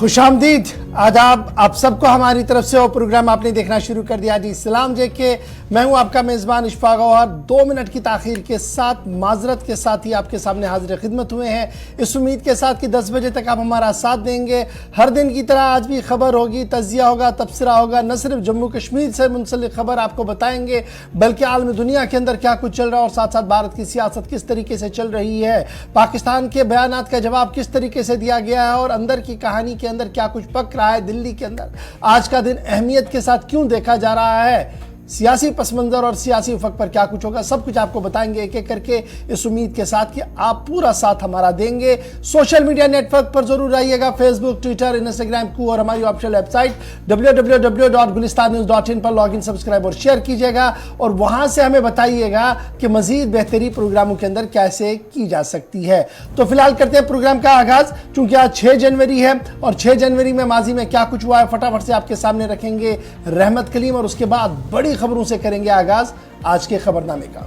खुशामदीद, आदाब आप सबको हमारी तरफ से। और प्रोग्राम आपने देखना शुरू कर दिया जी सलाम जे के। मैं हूं आपका मेज़बान इशफाक गौहर। 2 मिनट की ताखीर के साथ, माजरत के साथ ही आपके सामने हाजिर खिदमत हुए हैं, इस उम्मीद के साथ कि 10 बजे तक आप हमारा साथ देंगे। हर दिन की तरह आज भी खबर होगी, तजिया होगा, तबसरा होगा। न सिर्फ जम्मू कश्मीर से मुंसलिक खबर आपको बताएंगे, बल्कि आलमी दुनिया के अंदर क्या कुछ चल रहा है और साथ साथ भारत की सियासत किस तरीके से चल रही है, पाकिस्तान के बयानात का जवाब किस तरीके से दिया गया है और अंदर की कहानी के अंदर क्या कुछ पक रहा है। दिल्ली के अंदर आज का दिन अहमियत के साथ क्यों देखा जा रहा है, सियासी पस मंजर और सियासी उफक पर क्या कुछ होगा, सब कुछ आपको बताएंगे एक एक करके, इस उम्मीद के साथ कि आप पूरा साथ हमारा देंगे। सोशल मीडिया नेटवर्क पर जरूर आइएगा, फेसबुक, ट्विटर, इंस्टाग्राम को और हमारी ऑफिशियल वेबसाइट www.gulistannews.in पर लॉगिन, सब्सक्राइब और शेयर कीजिएगा और वहां से हमें बताइएगा कि मजीद बेहतरी प्रोग्रामों के अंदर कैसे की जा सकती है। तो फिलहाल करते हैं प्रोग्राम का आगाज, क्योंकि आज 6 जनवरी है और 6 जनवरी में माजी में क्या कुछ हुआ है फटाफट से आपके सामने रखेंगे रहमत कलीम, और उसके बाद बड़ी खबरों से करेंगे आगाज आज के खबरनामे का।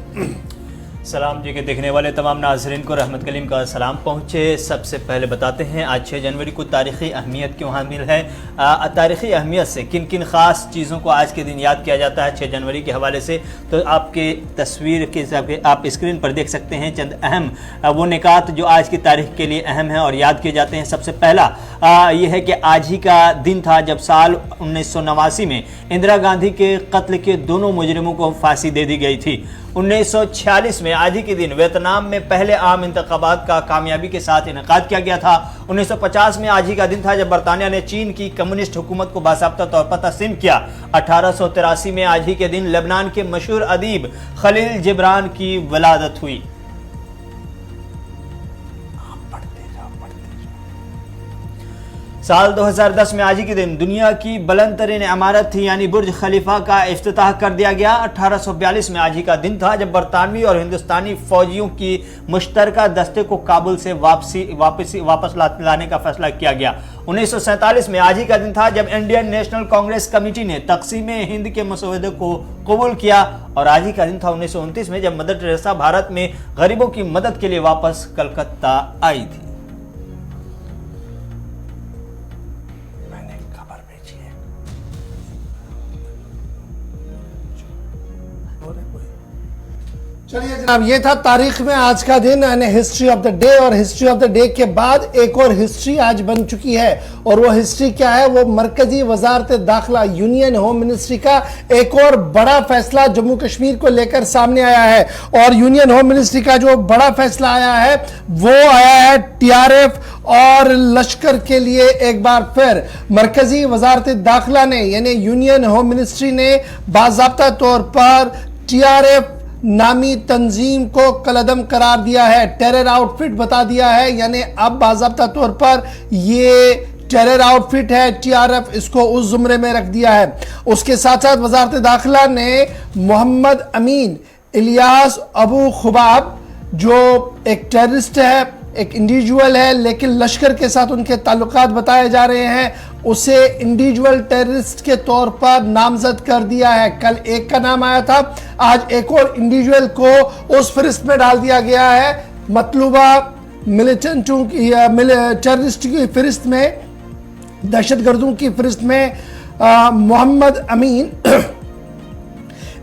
सलाम जी के देखने वाले तमाम नाजरीन को रहमत कलीम का सलाम पहुँचे। सबसे पहले बताते हैं आज 6 जनवरी को तारीख़ी अहमियत क्यों हामिल है, तारीख़ी अहमियत से किन किन ख़ास चीज़ों को आज के दिन याद किया जाता है 6 जनवरी के हवाले से। तो आपके तस्वीर के हिसाब से आप स्क्रीन पर देख सकते हैं चंद अहम वो निकात जो आज की तारीख़ के लिए अहम है और याद किए जाते हैं। सबसे पहला ये है कि आज ही का दिन था जब साल 1989 में इंदिरा गांधी के कत्ल के दोनों मुजरिमों को फांसी दे दी गई थी। 1946 में आज ही के दिन वियतनाम में पहले आम इंतखाबात का कामयाबी के साथ इनेकाद किया गया था। 1950 में आज ही का दिन था जब बरतानिया ने चीन की कम्युनिस्ट हुकूमत को बासाब्ता तौर पर तस्लीम किया। 1883 में आज ही के दिन लेबनान के मशहूर अदीब खलील जिब्रान की वलादत हुई। साल 2010 में आज ही के दिन दुनिया की बुलंद तरीन इमारत थी यानी बुर्ज खलीफा का इफ्तिताह कर दिया गया। 1842 में आज ही का दिन था जब बरतानवी और हिंदुस्तानी फौजियों की मुश्तरका दस्ते को काबुल से वापस लाने का फैसला किया गया। 1947 में आज ही का दिन था जब इंडियन नेशनल कांग्रेस कमेटी ने तकसीम हिंद के मसौदे को कबूल किया। और आज ही का दिन था 1929 में जब मदर टेरेसा भारत में गरीबों की मदद के लिए वापस कलकत्ता आई थी। चलिए जनाब, ये था तारीख में आज का दिन यानी हिस्ट्री ऑफ द डे। और हिस्ट्री ऑफ द डे के बाद एक और हिस्ट्री आज बन चुकी है, और वो हिस्ट्री क्या है, वो मरकजी वजारत दाखिला यूनियन होम मिनिस्ट्री का एक और बड़ा फैसला जम्मू कश्मीर को लेकर सामने आया है। और यूनियन होम मिनिस्ट्री का जो बड़ा फैसला आया है वो आया है टीआरएफ और लश्कर के लिए। एक बार फिर मरकजी वजारत दाखिला ने यानी यूनियन होम मिनिस्ट्री ने बाज़ाब्ता तौर पर टीआरएफ नामी तंजीम को कलअदम करार दिया है, टेरर आउटफिट बता दिया है। यानी अब बाज़ाब्ता तौर पर ये टेरर आउटफिट है, टीआरएफ इसको उस जुमरे में रख दिया है। उसके साथ साथ वजारत दाखिला ने मोहम्मद अमीन इलियास अबू खुबाब जो एक टेररिस्ट है, एक इंडिविजुअल है, लेकिन लश्कर के साथ उनके ताल्लुकात बताए जा रहे हैं, उसे इंडिविजुअल टेररिस्ट के तौर पर नामजद कर दिया है। कल एक का नाम आया था, आज एक और इंडिविजुअल को उस फहरिस्त में डाल दिया गया है, मतलूबा मिलिटेंटों की टेररिस्ट की फहरिस्त में, दहशतगर्दों की फहरिस्त में मोहम्मद अमीन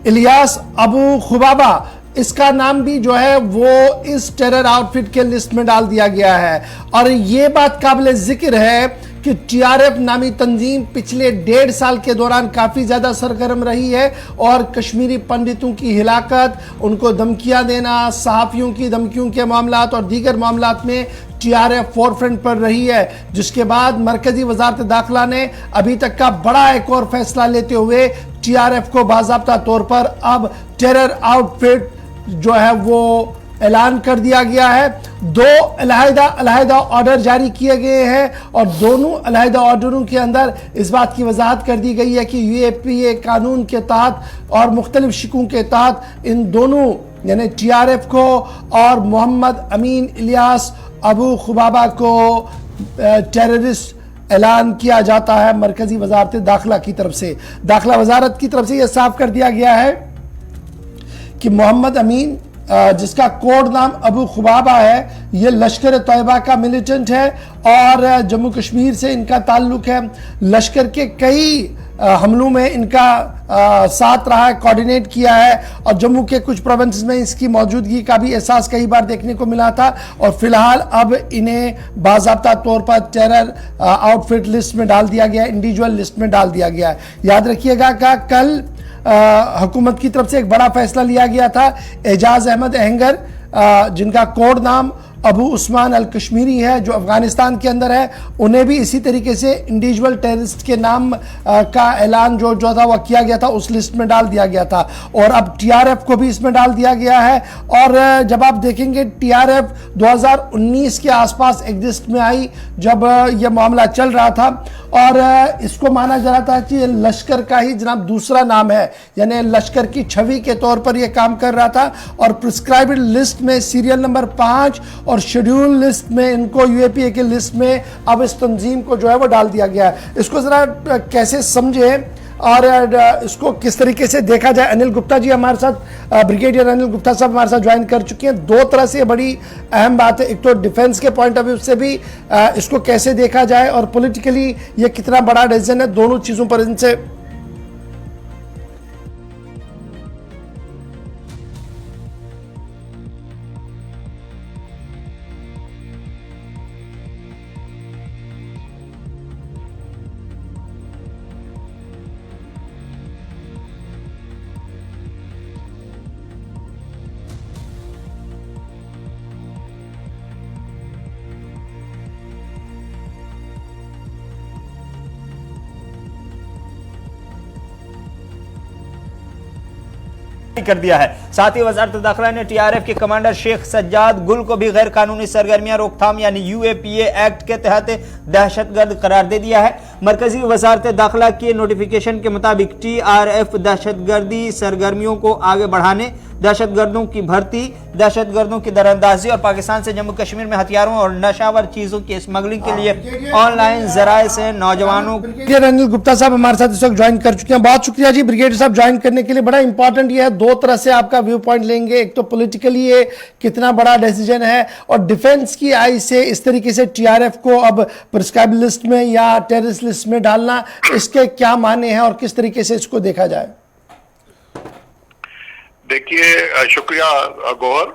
इलियास अबू खुबाबा इसका नाम भी जो है वो इस टेरर आउटफिट के लिस्ट में डाल दिया गया है। और ये बात काबिल जिक्र है कि टीआरएफ नामी तंजीम पिछले 1.5 साल के दौरान काफ़ी ज़्यादा सरगर्म रही है और कश्मीरी पंडितों की हिलाकत, उनको धमकियां देना, सहाफ़ियों की धमकियों के मामलात और दीगर मामलात में टीआरएफ फोरफ्रंट पर रही है। जिसके बाद मरकजी वजारत दाखिला ने अभी तक का बड़ा एक और फैसला लेते हुए टीआरएफ को बाज़ाब्ता तौर पर अब टेरर आउटफिट जो है वो ऐलान कर दिया गया है। 2 अलहदा ऑर्डर जारी किए गए हैं और दोनों अलहदा ऑर्डरों के अंदर इस बात की वजाहत कर दी गई है कि यूएपीए कानून के तहत और मुख्तलिफ शिकों के तहत इन दोनों यानी टीआरएफ को और मोहम्मद अमीन इलियास अबू खुबाबा को टेररिस्ट ऐलान किया जाता है। मरकजी वजारत दाखिला की तरफ से, दाखिला वजारत की तरफ से यह साफ कर दिया गया है कि मोहम्मद अमीन जिसका कोड नाम अबू खुबाबा है, ये लश्कर तैयबा का मिलिटेंट है और जम्मू कश्मीर से इनका ताल्लुक है। लश्कर के कई हमलों में इनका साथ रहा है, कोऑर्डिनेट किया है और जम्मू के कुछ प्रोविंसेस में इसकी मौजूदगी का भी एहसास कई बार देखने को मिला था। और फिलहाल अब इन्हें बाज़ाब्ता तौर पर टेरर आउटफिट लिस्ट में डाल दिया गया, इंडिविजुअल लिस्ट में डाल दिया गया है। याद रखिएगा कि कल हुकूमत की तरफ से एक बड़ा फैसला लिया गया था। एजाज अहमद अहंगर, जिनका कोड नाम अबू उस्मान अल कश्मीरी है, जो अफगानिस्तान के अंदर है, उन्हें भी इसी तरीके से इंडिविजुअल टेररिस्ट के नाम का ऐलान जो था वह किया गया था, उस लिस्ट में डाल दिया गया था। और अब टीआरएफ को भी इसमें डाल दिया गया है। और जब आप देखेंगे टीआरएफ 2019 के आसपास एक लिस्ट में आई जब यह मामला चल रहा था और इसको माना जा रहा था कि ये लश्कर का ही जनाब दूसरा नाम है, यानी लश्कर की छवि के तौर पर यह काम कर रहा था। और प्रिस्क्राइब्ड लिस्ट में सीरियल नंबर 5 और शेड्यूल लिस्ट में इनको यूएपीए के लिस्ट में अब इस तंजीम को जो है वो डाल दिया गया है। इसको जरा कैसे समझे और इसको किस तरीके से देखा जाए। अनिल गुप्ता जी हमारे साथ, ब्रिगेडियर अनिल गुप्ता साहब हमारे साथ ज्वाइन कर चुके हैं। दो तरह से बड़ी अहम बात है, एक तो डिफेंस के पॉइंट ऑफ व्यू से भी इसको कैसे देखा जाए और पॉलिटिकली ये कितना बड़ा डिसीजन है, दोनों चीजों पर इनसे कर दिया है। साथ ही वजारत दाखिला ने टीआरएफ के कमांडर शेख सज्जाद गुल को भी गैर कानूनी सरगर्मियां रोकथाम यानी यूएपीए एक्ट के तहत दहशतगर्द करार दे दिया है। मरकजी वजारत दाखिला के नोटिफिकेशन के मुताबिक टीआरएफ दहशतगर्दी सरगर्मियों को आगे बढ़ाने, दहशतगर्दों की भर्ती, दहशतगर्दों की दरअंदाजी और पाकिस्तान से जम्मू कश्मीर में हथियारों और नशावर चीजों की स्मगलिंग के लिए ऑनलाइन जराये से नौजवानों। ब्रिगेडियर अनिल गुप्ता साहब हमारे साथ इस वक्त ज्वाइन कर चुके हैं। बहुत शुक्रिया जी ब्रिगेडियर साहब ज्वाइन करने के लिए। बड़ा इंपॉर्टेंट ये है, दो तरह से आपका व्यू पॉइंट लेंगे। एक तो पॉलिटिकली ये कितना बड़ा डिसीजन है और डिफेंस की आई से इस तरीके से टीआरएफ को अब प्रिस्क्राइब लिस्ट में या टेररिस्ट लिस्ट में डालना, इसके क्या माने हैं और किस तरीके से इसको देखा जाए। देखिए, शुक्रिया गौहर।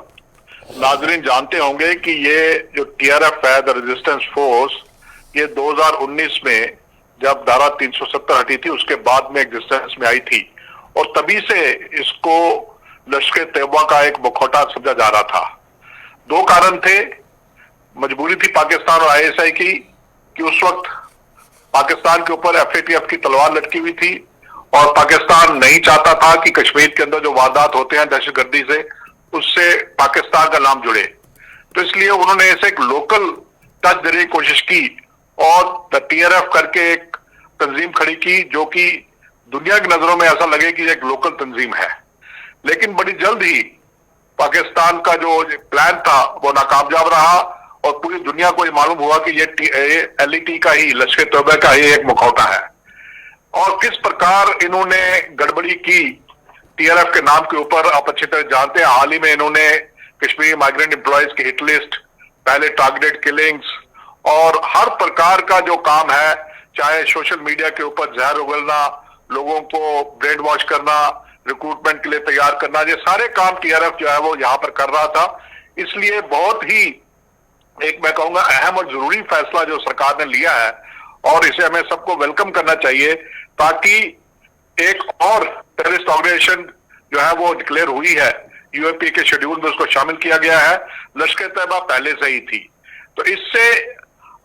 नाजरीन जानते होंगे कि ये जो टीआरएफ है, द रेजिस्टेंस फोर्स, ये 2019 में जब धारा 370 हटी थी उसके बाद में एग्जिस्टेंस में आई थी और तभी से इसको लश्कर तैयबा का एक मुखौटा समझा जा रहा था। दो कारण थे। मजबूरी थी पाकिस्तान और आईएसआई की कि उस वक्त पाकिस्तान के ऊपर एफएटीएफ की तलवार लटकी हुई थी और पाकिस्तान नहीं चाहता था कि कश्मीर के अंदर जो वारदात होते हैं दहशतगर्दी से, उससे पाकिस्तान का नाम जुड़े। तो इसलिए उन्होंने इसे एक लोकल टच देने की कोशिश की और टीआरएफ करके एक तंजीम खड़ी की जो कि दुनिया की नजरों में ऐसा लगे कि एक लोकल तंजीम है। लेकिन बड़ी जल्द ही पाकिस्तान का जो प्लान था वो नाकामयाब रहा और पूरी दुनिया को ये मालूम हुआ कि ये एलईटी का ही, लश्कर तैयबा का ही एक मुखौटा है। और किस प्रकार इन्होंने गड़बड़ी की टीआरएफ के नाम के ऊपर, आप अच्छी तरह जानते हैं। हाल ही में इन्होंने कश्मीरी माइग्रेंट एम्प्लॉयज की हिट लिस्ट, पहले टारगेटेड किलिंग्स और हर प्रकार का जो काम है, चाहे सोशल मीडिया के ऊपर जहर उगलना, लोगों को ब्रेन वॉश करना, रिक्रूटमेंट के लिए तैयार करना, ये सारे काम टीआरएफ जो है वो यहां पर कर रहा था। इसलिए बहुत ही एक मैं कहूंगा अहम और जरूरी फैसला जो सरकार ने लिया है और इसे हमें सबको वेलकम करना चाहिए, ताकि एक और टेररिस्ट ऑर्गेनाइजेशन जो है वो डिक्लेयर हुई है, यूएपी के शेड्यूल में उसको शामिल किया गया है। लश्कर तैयबा पहले से ही थी। तो इससे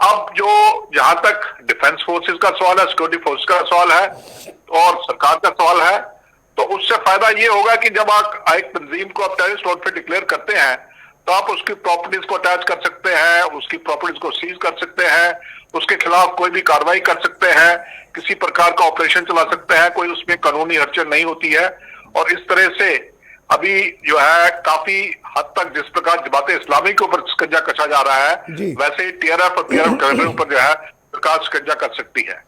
अब जो जहां तक डिफेंस फोर्सेस का सवाल है, सिक्योरिटी फोर्स का सवाल है और सरकार का सवाल है, तो उससे फायदा ये होगा कि जब आप एक तंजीम को आप टेररिस्ट आउटफिट डिक्लेयर करते हैं तो आप उसकी प्रॉपर्टीज को अटैच कर सकते हैं, उसकी प्रॉपर्टीज को सीज कर सकते हैं, उसके खिलाफ कोई भी कार्रवाई कर सकते हैं, किसी प्रकार का ऑपरेशन चला सकते हैं, कोई उसमें कानूनी अड़चन नहीं होती है। और इस तरह से अभी जो है काफी हद तक जिस प्रकार जमात इस्लामी के ऊपर शिकंजा कसा जा रहा है, वैसे टीआरएफ और पीआरएफ के ऊपर जो है सरकार शिकंजा कर सकती है।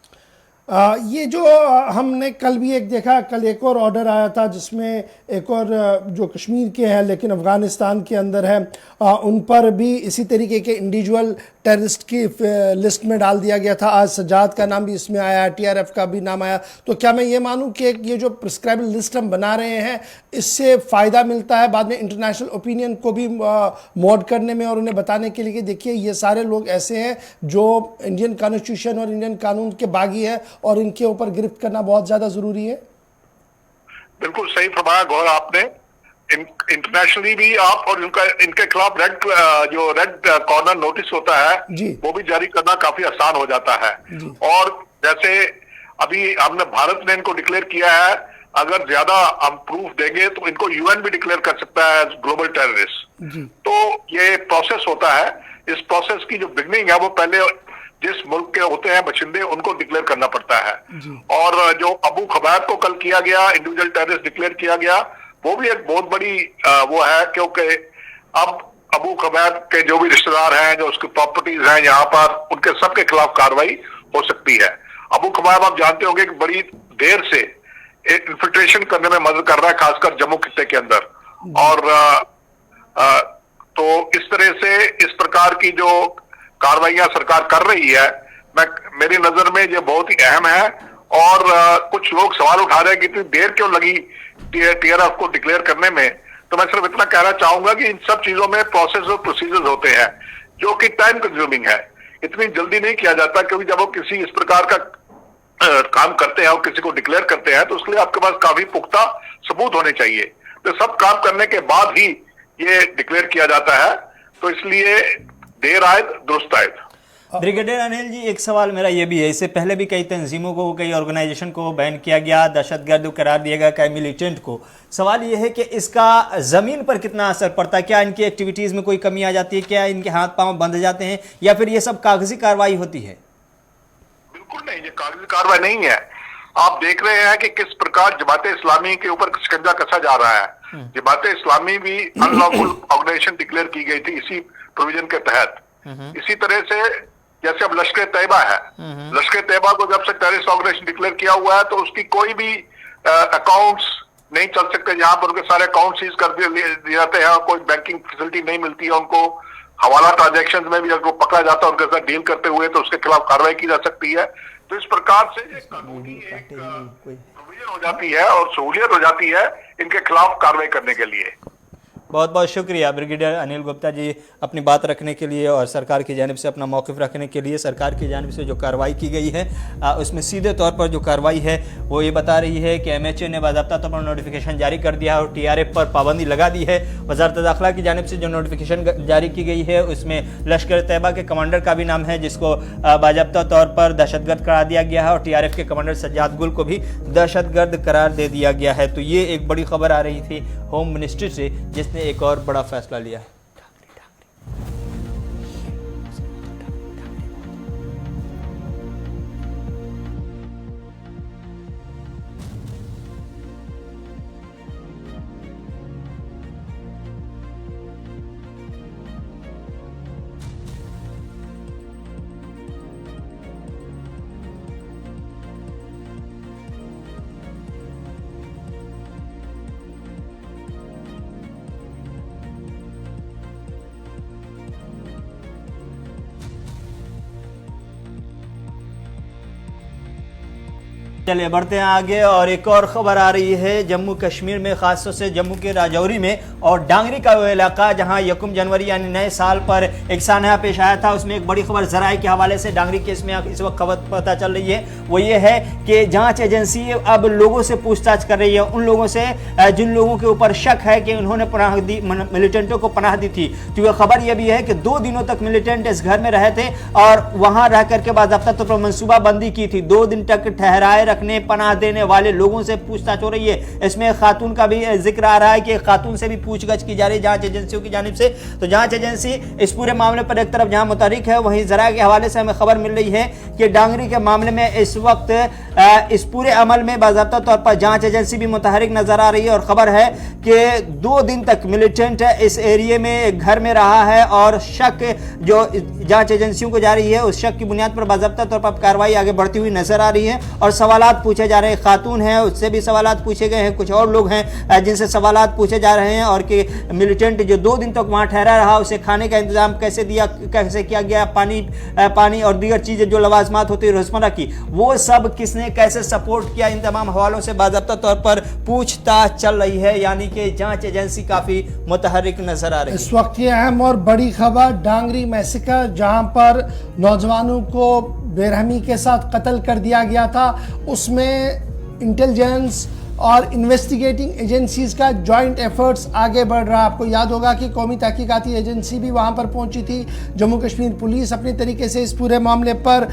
ये जो हमने कल भी एक देखा, कल एक और ऑर्डर आया था जिसमें एक और जो कश्मीर के हैं लेकिन अफ़गानिस्तान के अंदर है, उन पर भी इसी तरीके के इंडिविजुअल टेररिस्ट की लिस्ट में डाल दिया गया था। आज सज्जाद का नाम भी इसमें आया, TRF का भी नाम आया। तो क्या मैं ये मानूं कि ये जो प्रिस्क्राइब लिस्ट हम बना रहे हैं इससे फ़ायदा मिलता है बाद में इंटरनेशनल ओपिनियन को भी मोड करने में और उन्हें बताने के लिए कि देखिए ये सारे लोग ऐसे हैं जो इंडियन कॉन्स्टिट्यूशन और इंडियन कानून के बागी है और इनके ऊपर गिरफ्त करना बहुत ज़्यादा ज़रूरी है? बिल्कुल सही फरमाया गौर आपने। इंटरनेशनली भी आप और इनके खिलाफ रेड कॉर्नर नोटिस होता है वो भी जारी करना काफी आसान हो जाता है। और जैसे अभी हमने भारत ने इनको डिक्लेयर किया है, अगर ज्यादा हम प्रूफ देंगे तो इनको UN भी डिक्लेयर कर सकता है ग्लोबल टेररिस्ट। तो ये प्रोसेस होता है। इस प्रोसेस की जो बिगनिंग है वो पहले जिस मुल्क के होते हैं बशिंदे उनको डिक्लेयर करना पड़ता है। और जो अबू खबैब को कल किया गया, इंडिविजुअल टेररिस्ट डिक्लेयर किया गया, वो भी एक बहुत बड़ी वो है, क्योंकि अब अबू खबैब के जो भी रिश्तेदार हैं, जो उसकी प्रॉपर्टीज हैं यहाँ पर, उनके सबके खिलाफ कार्रवाई हो सकती है। अबू खबैब आप जानते होंगे कि बड़ी देर से इन्फिल्ट्रेशन करने में मदद कर रहा है, खासकर जम्मू खित्ते के अंदर। और तो इस तरह से इस प्रकार की जो कार्रवाइयां सरकार कर रही है, मेरी नजर में ये बहुत ही अहम है। और कुछ लोग सवाल उठा रहे हैं कि इतनी देर क्यों लगी TRF को डिक्लेयर करने में। तो मैं सिर्फ इतना कहना चाहूंगा कि इन सब चीजों में प्रोसेस और प्रोसीजर्स होते हैं जो कि टाइम कंज्यूमिंग है। इतनी जल्दी नहीं किया जाता, क्योंकि जब वो किसी इस प्रकार का काम करते हैं और किसी को डिक्लेयर करते हैं तो उसके लिए आपके पास काफी पुख्ता सबूत होने चाहिए। तो सब काम करने के बाद ही ये डिक्लेयर किया जाता है। तो इसलिए देर आए दुरुस्त आए। ब्रिगेडियर अनिल जी, एक सवाल मेरा ये भी है, इससे पहले भी कई तंजीमों को, कई ऑर्गेनाइजेशन को बैन किया गया, दहशतगर्द करार दिया गया, कई मिलिटेंट को। सवाल ये है कि इसका ज़मीन पर कितना असर पड़ता है? क्या इनकी एक्टिविटीज़ में कोई कमी आ जाती है? क्या इनके हाथ पांव बंध जाते हैं या फिर ये सब कागजी कार्रवाई होती है? बिल्कुल नहीं, ये कागजी कार्रवाई नहीं है। आप देख रहे हैं कि किस प्रकार जमात इस्लामी के ऊपर शिकंजा कसा जा रहा है। जमात इस्लामी भी अनलॉफुल ऑर्गेनाइजेशन डिक्लेयर की गई थी इसी प्रोविजन के तहत। इसी तरह से जैसे अब लश्कर तैयबा है, लश्कर तैयबा को जब से टेररिस्ट ऑर्गेनाइजेशन डिक्लेयर किया हुआ है तो उसकी कोई भी अकाउंट्स नहीं चल सकते, जहां पर उनके सारे अकाउंट सीज कर दिए जाते हैं। कोई बैंकिंग फैसिलिटी नहीं मिलती है उनको। हवाला ट्रांजैक्शन में भी अगर वो पकड़ा जाता है उनके साथ डील करते हुए तो उसके खिलाफ कार्रवाई की जा सकती है। तो इस प्रकार से कानूनी एक प्रोविजन हो जाती है और सहूलियत हो जाती है इनके खिलाफ कार्रवाई करने के लिए। बहुत बहुत शुक्रिया ब्रिगेडियर अनिल गुप्ता जी, अपनी बात रखने के लिए और सरकार की जानिब से अपना मौक़िफ़ रखने के लिए। सरकार की जानिब से जो कार्रवाई की गई है उसमें सीधे तौर पर जो कार्रवाई है वो ये बता रही है कि MHA ने बाज़ाब्ता तौर पर नोटिफिकेशन जारी कर दिया और TRF पर पाबंदी लगा दी है। वज़ारत दाखिला की जानिब से जो नोटिफिकेशन जारी की गई है उसमें लश्कर तैयबा के कमांडर का भी नाम है, जिसको बाज़ाब्ता तौर पर दहशतगर्द करार दिया गया है और TRF के कमांडर सज्जाद गुल को भी दहशतगर्द करार दे दिया गया है। तो ये एक बड़ी खबर आ रही थी होम मिनिस्ट्री से, जिसने एक और बड़ा फैसला लिया है। चलिए बढ़ते हैं आगे और एक और ख़बर आ रही है जम्मू कश्मीर में, ख़ासतौर से जम्मू के राजौरी में और डांगरी का वो इलाका जहां 1 जनवरी यानी नए साल पर एक सानहा पेश आया था। उसमें एक बड़ी खबर ज़राए के हवाले से डांगरी केस में इस वक्त खबर पता चल रही है, वो ये है कि जांच एजेंसी अब लोगों से पूछताछ कर रही है, उन लोगों से जिन लोगों के ऊपर शक है कि उन्होंने पनाह दी, मिलिटेंटों को पनाह दी थी। क्योंकि खबर यह भी है कि 2 दिनों तक मिलिटेंट इस घर में रहे थे और वहाँ रह करके बाज़ाब्ता तौर पर मनसूबाबंदी की थी, 2 दिन तक ठहराए रखने, पनाह देने वाले लोगों से पूछताछ हो रही है। इसमें खातून का भी जिक्र आ रहा है कि खातून से भी पूछगछ की जा रही है जांच एजेंसियों की जानिब से। तो जांच एजेंसी इस पूरे मामले पर एक तरफ जहां मुतहरिक है, वहीं जरा के हवाले से हमें खबर मिल रही है कि डांगरी के मामले में इस वक्त इस पूरे अमल में बाज़ाब्ता तौर पर जांच एजेंसी भी मुतहरिक नजर आ रही है। और खबर है कि 2 दिन तक मिलिटेंट इस एरिया में घर में रहा है और शक जो जांच एजेंसियों को जा रही है, उस शक की बुनियाद पर बाज़ाब्ता तौर पर कार्रवाई आगे बढ़ती हुई नजर आ रही है और सवालात पूछे जा रहे हैं। खातून है, उससे भी सवालात पूछे गए हैं, कुछ और लोग हैं जिनसे सवालात पूछे जा रहे हैं। और कि मिलिटेंट जो 2 दिन तक वहां ठहरा रहा, उसे खाने का इंतजाम कैसे किया गया, पानी और दीगर चीजें जो लवाजमात होती है रोजमर्रा की, वो सब किसने कैसे सपोर्ट किया, इन तमाम हवालों से बाज़ाब्ता तौर पर पूछताछ चल रही है। यानी कि जांच एजेंसी काफी मुतहरिक नजर आ रही है। इस वक्त ये अहम और बड़ी खबर डांगरी मैसेकर, जहां पर नौजवानों को बेरहमी के साथ कत्ल कर दिया गया था, उसमें इंटेलिजेंस और इन्वेस्टिगेटिंग एजेंसीज का जॉइंट एफर्ट्स आगे बढ़ रहा है। आपको याद होगा कि कौमी तहकीकाती एजेंसी भी वहां पर पहुंची थी। जम्मू कश्मीर पुलिस अपने तरीके से इस पूरे मामले पर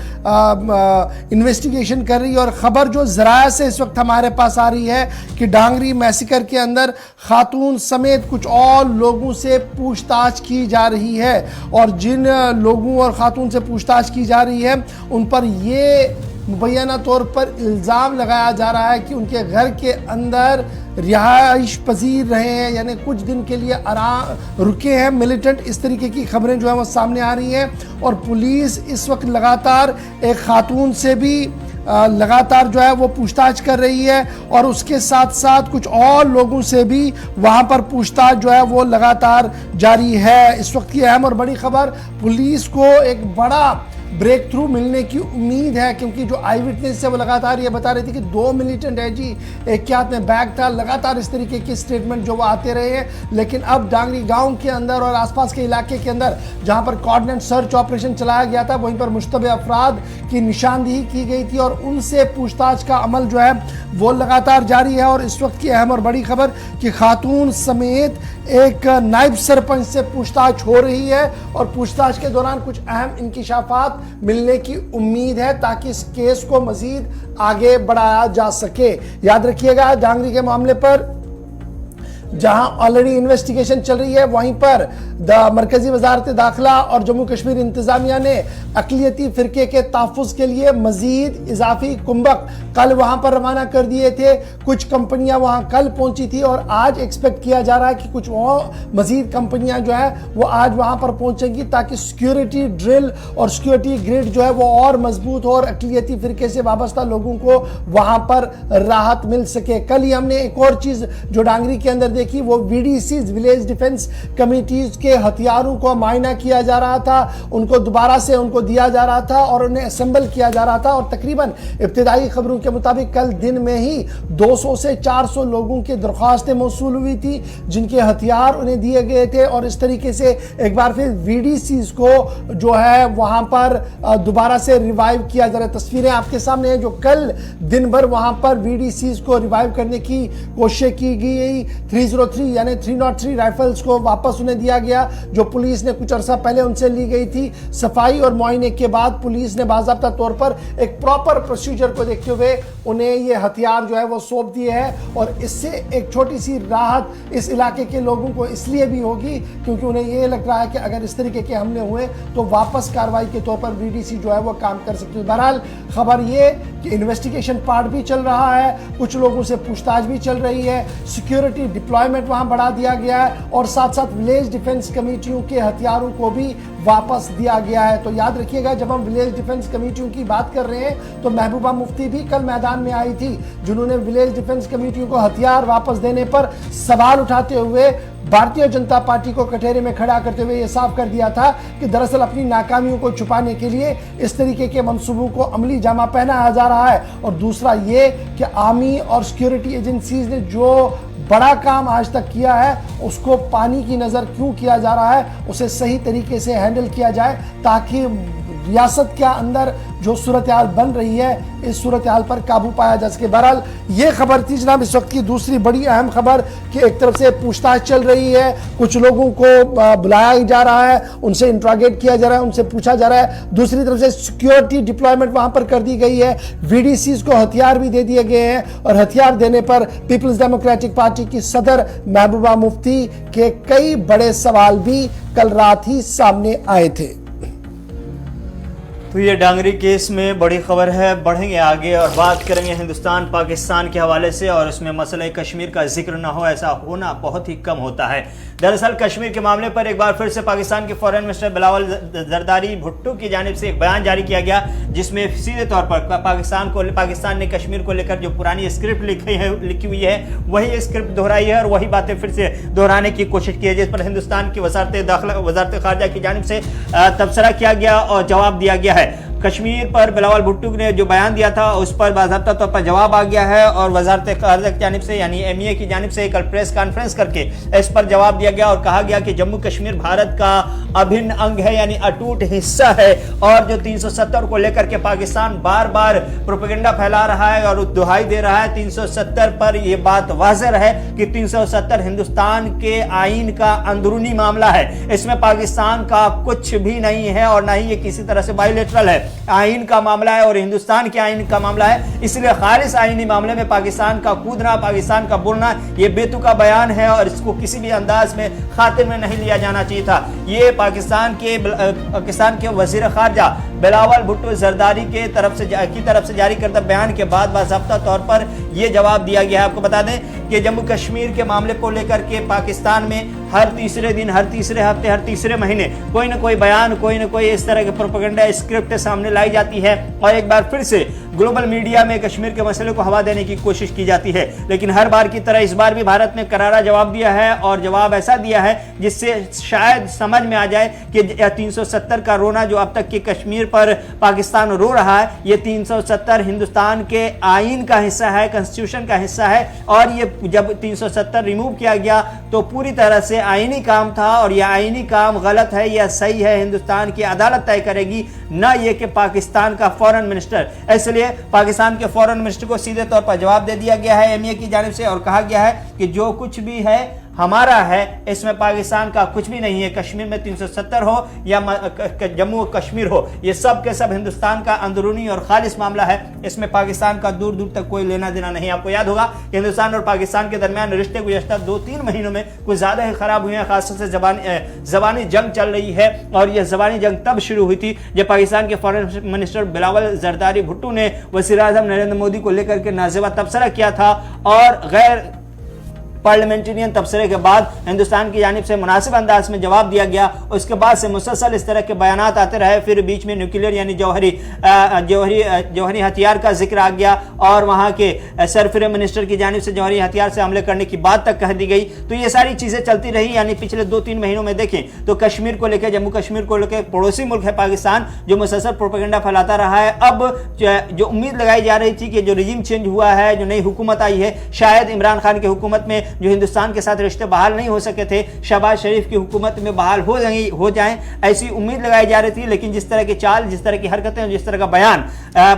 इन्वेस्टिगेशन कर रही है। और ख़बर जो ज़राया से इस वक्त हमारे पास आ रही है कि डांगरी मैसेकर के अंदर खातून समेत कुछ और लोगों से पूछताछ की जा रही है। और जिन लोगों और खातून से पूछताछ की जा रही है, उन पर ये मुबैना तौर पर इल्ज़ाम लगाया जा रहा है कि उनके घर के अंदर रिहाइश पजीर रहे हैं, यानी कुछ दिन के लिए आराम रुके हैं मिलिटेंट। इस तरीके की खबरें जो है वो सामने आ रही हैं। और पुलिस इस वक्त लगातार एक खातून से भी लगातार जो है वो पूछताछ कर रही है और उसके साथ साथ कुछ और लोगों से भी वहां पर पूछताछ जो है वो लगातार जारी है। इस वक्त की अहम और बड़ी खबर, पुलिस को एक बड़ा ब्रेक थ्रू मिलने की उम्मीद है, क्योंकि जो आई विटनेस है वो लगातार ये बता रही थी कि 2 मिलिटेंट है जी, एक के हाथ में बैग था। लगातार इस तरीके के स्टेटमेंट जो वो आते रहे हैं। लेकिन अब डांगरी गांव के अंदर और आसपास के इलाके के अंदर जहां पर कोऑर्डिनेट सर्च ऑपरेशन चलाया गया था, वहीं पर मुश्तबे अफराद की निशानदेही की गई थी और उनसे पूछताछ का अमल जो है वो लगातार जारी है। और इस वक्त की अहम और बड़ी खबर कि खातून समेत एक नायब सरपंच से पूछताछ हो रही है और पूछताछ के दौरान कुछ अहम इंकिशाफात मिलने की उम्मीद है ताकि इस केस को मजीद आगे बढ़ाया जा सके। याद रखिएगा, डांगरी के मामले पर जहां ऑलरेडी इन्वेस्टिगेशन चल रही है, वहीं पर मरकजी वजारत दाखिला और जम्मू कश्मीर इंतजामिया ने अकलियती फिरके के तहफ़्फ़ुज़ के लिए मजीद इजाफी कुंभक कल वहां पर रवाना कर दिए थे। कुछ कंपनियां वहां कल पहुंची थी और आज एक्सपेक्ट किया जा रहा है कि कुछ मजीद कंपनियां जो है वो आज वहां पर पहुंचेंगी ताकि सिक्योरिटी ड्रिल और सिक्योरिटी ग्रिड जो है वो और मजबूत हो और अकलियती फिरके से वाबस्ता लोगों को वहां पर राहत मिल सके। कल ही हमने एक और चीज जो डांगरी के अंदर देखी, वो VDCs विलेज डिफेंस कमिटीज के हथियारों को मायना किया जा रहा था, उनको दोबारा से उनको दिया जा रहा था और उन्हें असेंबल किया जा रहा था। और तकरीबन इब्तिदाई खबरों के मुताबिक कल दिन में ही 200 से 400 लोगों की दरख्वास्तें मौसूल हुई थी जिनके हथियार उन्हें दिए गए थे। और इस तरीके से एक बार फिर VDCs को जो है वहां पर दोबारा से रिवाइव किया जा रहा है। तस्वीरें आपके सामने हैं जो कल दिन भर वहां पर VDCs को रिवाइव करने की कोशिश की गई। 303 यानी 303 राइफल्स को वापस उन्हें दिया गया जो पुलिस ने कुछ अरसा पहले उनसे ली गई थी। सफाई और मुआयने के बाद पुलिस ने बाज़ाब्ता तौर पर एक प्रॉपर प्रोसीजर को देखते हुए उन्हें ये हथियार जो है वो सौंप दिए हैं। और इससे एक छोटी सी राहत इस इलाके के लोगों को इसलिए भी होगी क्योंकि उन्हें ये लग रहा है कि अगर इस तरीके के हमले हुए तो वापस कार्रवाई के तौर पर VDC जो है वो काम कर सकती है। बहरहाल खबर ये कि इन्वेस्टिगेशन पार्ट भी चल रहा है, कुछ लोगों से पूछताछ भी चल रही है, सिक्योरिटी डिप्लॉयमेंट वहां बढ़ा दिया गया है और साथ साथ विलेज डिफेंस कमेटियों के हथियारों को भी वापस दिया गया है। तो याद रखिएगा, जब हम विलेज डिफेंस कमेटियों की बात कर रहे हैं तो महबूबा मुफ्ती भी कल मैदान में आई थी, जिन्होंने विलेज डिफेंस कमेटियों को हथियार वापस देने पर सवाल उठाते हुए भारतीय जनता पार्टी को कटहरे में खड़ा करते हुए यह साफ कर दिया था कि दरअसल अपनी नाकामियों को छुपाने के लिए इस तरीके के मंसूबों को अमली जामा पहनाया जा रहा है। और दूसरा ये कि आर्मी और सिक्योरिटी एजेंसीज ने जो बड़ा काम आज तक किया है उसको पानी की नज़र क्यों किया जा रहा है, उसे सही तरीके से हैंडल किया जाए ताकि रियासत के अंदर जो सूरत हाल बन रही है, इस सूरत हाल पर काबू पाया जा सके। बहरहाल ये खबर थी जनाब इस वक्त की दूसरी बड़ी अहम खबर कि एक तरफ से पूछताछ चल रही है, कुछ लोगों को बुलाया जा रहा है, उनसे इंट्रोगेट किया जा रहा है, उनसे पूछा जा रहा है। दूसरी तरफ से सिक्योरिटी डिप्लॉयमेंट वहां पर कर दी गई है, वीडीसीज को हथियार भी दे दिए गए हैं और हथियार देने पर पीपल्स डेमोक्रेटिक पार्टी की सदर महबूबा मुफ्ती के कई बड़े सवाल भी कल रात ही सामने आए थे। तो ये डांगरी केस में बड़ी खबर है। बढ़ेंगे आगे और बात करेंगे हिंदुस्तान पाकिस्तान के हवाले से, और उसमें मसला कश्मीर का जिक्र ना हो, ऐसा होना बहुत ही कम होता है। दरअसल कश्मीर के मामले पर एक बार फिर से पाकिस्तान के फॉरेन मिनिस्टर बिलावल जरदारी भुट्टो की जानिब से एक बयान जारी किया गया, जिसमें सीधे तौर पर पाकिस्तान ने कश्मीर को लेकर जो पुरानी स्क्रिप्ट लिखी हुई है वही स्क्रिप्ट दोहराई है और वही बातें फिर से दोहराने की कोशिश की है, जिस पर हिंदुस्तान की वजारत खारजा की जानिब से तबसरा किया गया और जवाब दिया गया है। कश्मीर पर बिलावल भुट्टो ने जो बयान दिया था उस पर बाज़ाब्ता तौर पर जवाब आ गया है और वजारत खारजा की जानिब से यानी एमईए की जानिब से कल प्रेस कॉन्फ्रेंस करके इस पर जवाब दिया गया और कहा गया कि जम्मू कश्मीर भारत का अभिन्न अंग है, यानी अटूट हिस्सा है। और जो 370 को लेकर के पाकिस्तान बार बार प्रोपेगेंडा फैला रहा है और दुहाई दे रहा है 370 पर, यह बात वाज़ेह है कि 370 हिंदुस्तान के आईन का अंदरूनी मामला है, इसमें पाकिस्तान का कुछ भी नहीं है और ना ही ये किसी तरह से बायलेटरल है। आईन का मामला है और हिंदुस्तान के आईन का मामला है, इसलिए खालिस आईनी मामले में पाकिस्तान का कूदना, पाकिस्तान का बोलना ये बेतुका बयान है और इसको किसी भी अंदाज में खातिर में नहीं लिया जाना चाहिए था। ये पाकिस्तान के वजीर खारजा बिलावल भुट्टो जरदारी की तरफ से जारी करदा बयान के बाद बाज़ाब्ता तौर पर यह जवाब दिया गया है। आपको बता दें कि जम्मू कश्मीर के मामले को लेकर के पाकिस्तान में हर तीसरे दिन, हर तीसरे हफ्ते, हर तीसरे महीने कोई ना कोई बयान, कोई ना कोई इस तरह के प्रोपेगेंडा स्क्रिप्ट सामने लाई जाती है और एक बार फिर से ग्लोबल मीडिया में कश्मीर के मसले को हवा देने की कोशिश की जाती है। लेकिन हर बार की तरह इस बार भी भारत ने करारा जवाब दिया है और जवाब ऐसा दिया है जिससे शायद समझ में आ जाए कि 370 का रोना जो अब तक के कश्मीर पर पाकिस्तान रो रहा है, ये 370 हिंदुस्तान के आईन का हिस्सा है, कॉन्स्टिट्यूशन का हिस्सा है और ये जब 370 रिमूव किया गया तो पूरी तरह से आईनी काम था और यह आईनी काम गलत है या सही है हिंदुस्तान की अदालत तय करेगी, ना ये कि पाकिस्तान का फॉरेन मिनिस्टर। इसलिए पाकिस्तान के फॉरेन मिनिस्टर को सीधे तौर पर जवाब दे दिया गया है एमईए की जानिब से और कहा गया है कि जो कुछ भी है हमारा है, इसमें पाकिस्तान का कुछ भी नहीं है। कश्मीर में 370 हो या जम्मू कश्मीर हो, ये सब के सब हिंदुस्तान का अंदरूनी और खालिस मामला है, इसमें पाकिस्तान का दूर दूर तक कोई लेना देना नहीं। आपको याद होगा कि हिंदुस्तान और पाकिस्तान के दरमियान रिश्ते गुज़श्ता 2-3 महीनों में कुछ ज़्यादा ही खराब हुए हैं, खासतौर से ज़बानी जंग चल रही है और यह ज़बानी जंग तब शुरू हुई थी जब पाकिस्तान के फॉरेन मिनिस्टर बिलावल जरदारी भुट्टो ने वज़ीर-ए-आज़म नरेंद्र मोदी को लेकर के नाज़ेबा तबसरा किया था और गैर पार्लियामेंटेरियन तबसरे के बाद हिंदुस्तान की जानिब से मुनासिब अंदाज में जवाब दिया गया। उसके बाद से मुसलसल इस तरह के बयानात आते रहे, फिर बीच में न्यूक्लियर यानी जौहरी हथियार का जिक्र आ गया और वहाँ के सरफिर मिनिस्टर की जानिब से जौहरी हथियार से हमले करने की बात तक कह दी गई। तो ये सारी चीज़ें चलती रही, यानी पिछले 2-3 महीनों में देखें तो कश्मीर को लेकर, जम्मू कश्मीर को लेकर पड़ोसी मुल्क है पाकिस्तान जो मुसलसल प्रोपेगेंडा फैलाता रहा है। अब जो उम्मीद लगाई जा रही थी कि जो रिजीम चेंज हुआ है, जो नई हुकूमत आई है, शायद इमरान खान की हुकूमत में जो हिंदुस्तान के साथ रिश्ते बहाल नहीं हो सके थे, शहबाज शरीफ की हुकूमत में बहाल हो जाएं, ऐसी उम्मीद लगाई जा रही थी। लेकिन जिस तरह की चाल, जिस तरह की हरकतें, जिस तरह का बयान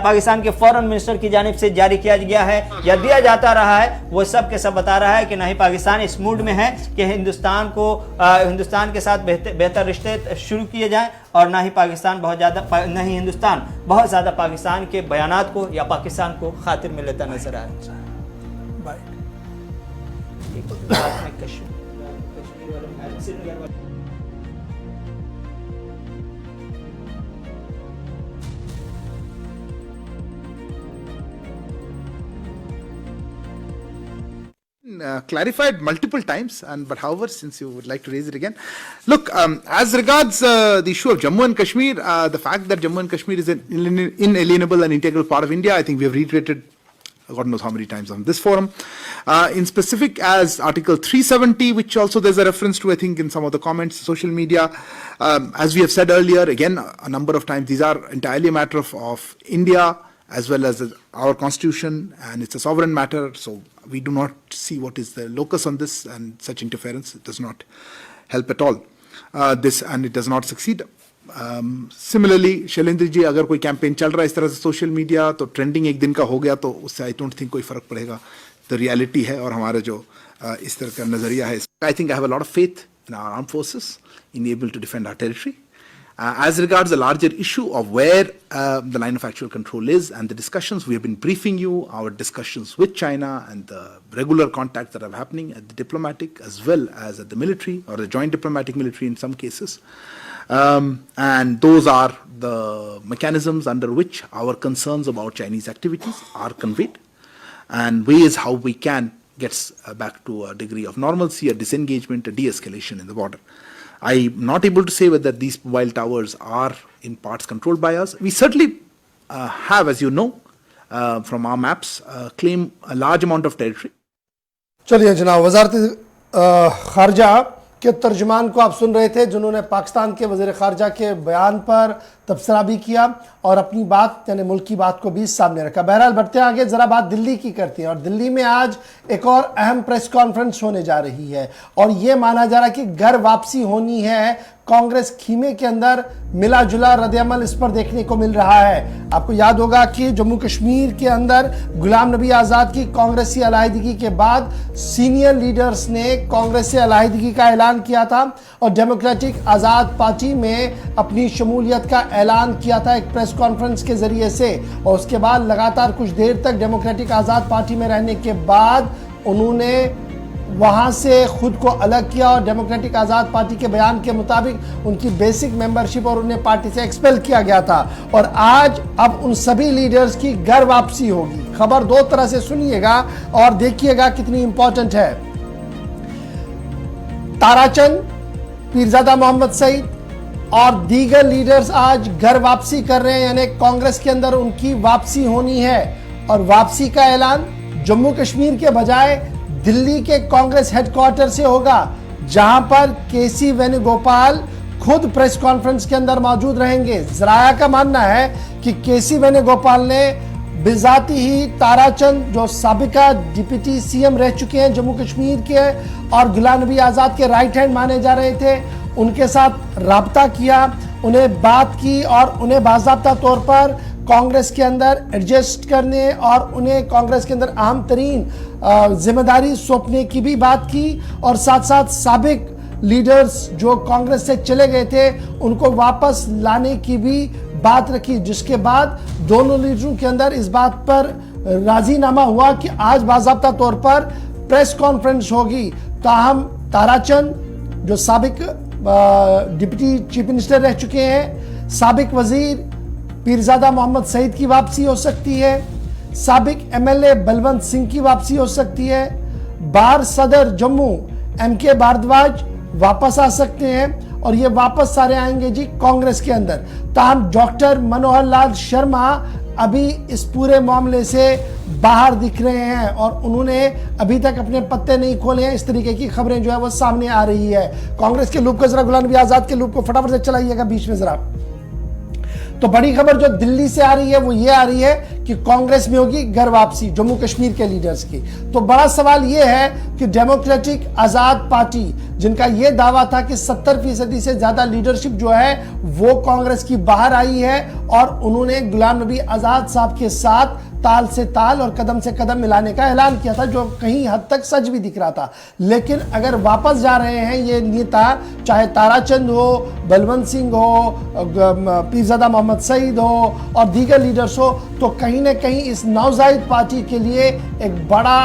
पाकिस्तान के फॉरेन मिनिस्टर की जानिब से जारी किया गया है या दिया जाता रहा है, वो सब के सब बता रहा है कि नहीं पाकिस्तान इस मूड में है कि हिंदुस्तान के साथ बेहतर रिश्ते शुरू किए जाएं और ना ही हिंदुस्तान बहुत ज़्यादा पाकिस्तान के बयानात को या पाकिस्तान को खातिर में लेता नजर आ रहा है। Clarified multiple times, but however, since you would like to raise it again, look, as regards the issue of Jammu and Kashmir, the fact that Jammu and Kashmir is an inalienable and integral part of India, I think we have reiterated God knows how many times on this forum. In specific as Article 370, which also there's a reference to, I think, in some of the comments, social media. As we have said earlier, again, a number of times, these are entirely a matter of India as well as our constitution, and it's a sovereign matter. So we do not see what is the locus on this, and such interference does not help at all. And it does not succeed. Similarly Shailendra ji, अगर कोई campaign चल रहा है इस तरह से social media, तो trending एक दिन का हो गया तो उससे आई डोंट थिंक कोई फर्क पड़ेगा. तो रियलिटी है और हमारा जो इस तरह का नजरिया है, I think I have a lot of faith in our armed forces in able to defend our territory. As regards the larger issue of where the line of actual control is and the discussions, we have been briefing you, our discussions with China and the regular contacts that are happening at the diplomatic as well as at the military or the joint diplomatic military in some cases. And those are the mechanisms under which our concerns about Chinese activities are conveyed and ways how we can gets back to a degree of normalcy, a disengagement, a de-escalation in the border. I'm not able to say whether these mobile towers are in parts controlled by us. We certainly have, as you know, from our maps, claim a large amount of territory. चलिए जनाब, वजारत खारजा के तर्जुमान को आप सुन रहे थे, जिन्होंने पाकिस्तान के वज़ीर ख़ारजा के बयान पर तबसरा भी किया और अपनी बात यानी मुल्क की बात को भी सामने रखा. बहरहाल बढ़ते हैं आगे, ज़रा बात दिल्ली की करते हैं. और दिल्ली में आज एक और अहम प्रेस कॉन्फ्रेंस होने जा रही है और ये माना जा रहा है कि घर वापसी होनी है. कांग्रेस खीमे के अंदर मिला जुला रद्द-ए-अमल इस पर देखने को मिल रहा है. आपको याद होगा कि जम्मू कश्मीर के अंदर गुलाम नबी आज़ाद की कांग्रेस से अलहदगी के बाद सीनियर लीडर्स ने कांग्रेस से अलहदगी का ऐलान किया था और डेमोक्रेटिक आज़ाद पार्टी में अपनी शमूलियत का ऐलान किया था एक प्रेस कॉन्फ्रेंस के जरिए से. और उसके बाद लगातार कुछ देर तक डेमोक्रेटिक आज़ाद पार्टी में रहने के बाद उन्होंने वहां से खुद को अलग किया और डेमोक्रेटिक आज़ाद पार्टी के बयान के मुताबिक उनकी बेसिक मेंबरशिप और उन्हें पार्टी से एक्सपेल किया गया था. और आज अब उन सभी लीडर्स की घर वापसी होगी. खबर दो तरह से सुनिएगा और देखिएगा कितनी इंपॉर्टेंट है. ताराचंद, पीरजादा मोहम्मद सईद और दीगर लीडर्स आज घर वापसी कर रहे हैं, यानी कांग्रेस के अंदर उनकी वापसी होनी है. और वापसी का ऐलान जम्मू कश्मीर के बजाय दिल्ली के कांग्रेस हेडक्वार्टर से होगा, जहां पर केसी वेणुगोपाल खुद प्रेस कॉन्फ्रेंस के अंदर मौजूद रहेंगे. जराया का मानना है कि केसी वेणुगोपाल ने बिजाती ही ताराचंद, जो साबिका डिप्टी सीएम रह चुके हैं जम्मू कश्मीर के और गुलाम नबी आज़ाद के राइट हैंड माने जा रहे थे, उनके साथ राब्ता किया, उन्हें बात की और उन्हें बाज़ाब्ता तौर पर कांग्रेस के अंदर एडजस्ट करने और उन्हें कांग्रेस के अंदर अहम तरीन जिम्मेदारी सौंपने की भी बात की. और साथ साथ साबिक लीडर्स जो कांग्रेस से चले गए थे उनको वापस लाने की भी बात रखी, जिसके बाद दोनों लीडरों के अंदर इस बात पर राजीनामा हुआ कि आज बाज़ाब्ता तौर पर प्रेस कॉन्फ्रेंस होगी. ताहम ताराचंद जो साबिक डिप्टी चीफ मिनिस्टर रह चुके हैं, साबिक वजीर पीरजादा मोहम्मद सईद की वापसी हो सकती है, साबिक एमएलए बलवंत सिंह की वापसी हो सकती है, बार सदर जम्मू एमके भारद्वाज वापस आ सकते हैं और ये वापस सारे आएंगे जी कांग्रेस के अंदर. ताहम डॉक्टर मनोहर लाल शर्मा अभी इस पूरे मामले से बाहर दिख रहे हैं और उन्होंने अभी तक अपने पत्ते नहीं खोले हैं. इस तरीके की खबरें जो है वो सामने आ रही है. कांग्रेस के लूप को जरा, गुलाम नबी आज़ाद के लूप को फटाफट से चलाइएगा बीच में जरा. तो बड़ी खबर जो दिल्ली से आ रही है वो ये आ रही है कि कांग्रेस में होगी घर वापसी जम्मू कश्मीर के लीडर्स की. तो बड़ा सवाल ये है कि डेमोक्रेटिक आज़ाद पार्टी, जिनका ये दावा था कि 70% से ज्यादा लीडरशिप जो है वो कांग्रेस की बाहर आई है और उन्होंने गुलाम नबी आज़ाद साहब के साथ ताल से ताल और कदम से कदम मिलाने का ऐलान किया था, जो कहीं हद तक सच भी दिख रहा था. लेकिन अगर वापस जा रहे हैं ये नेता, चाहे ताराचंद हो, बलवंत सिंह हो, पीरजादा मोहम्मद सईद हो और दीगर लीडर्स हो, तो कहीं ना कहीं इस नौजायद पार्टी के लिए एक बड़ा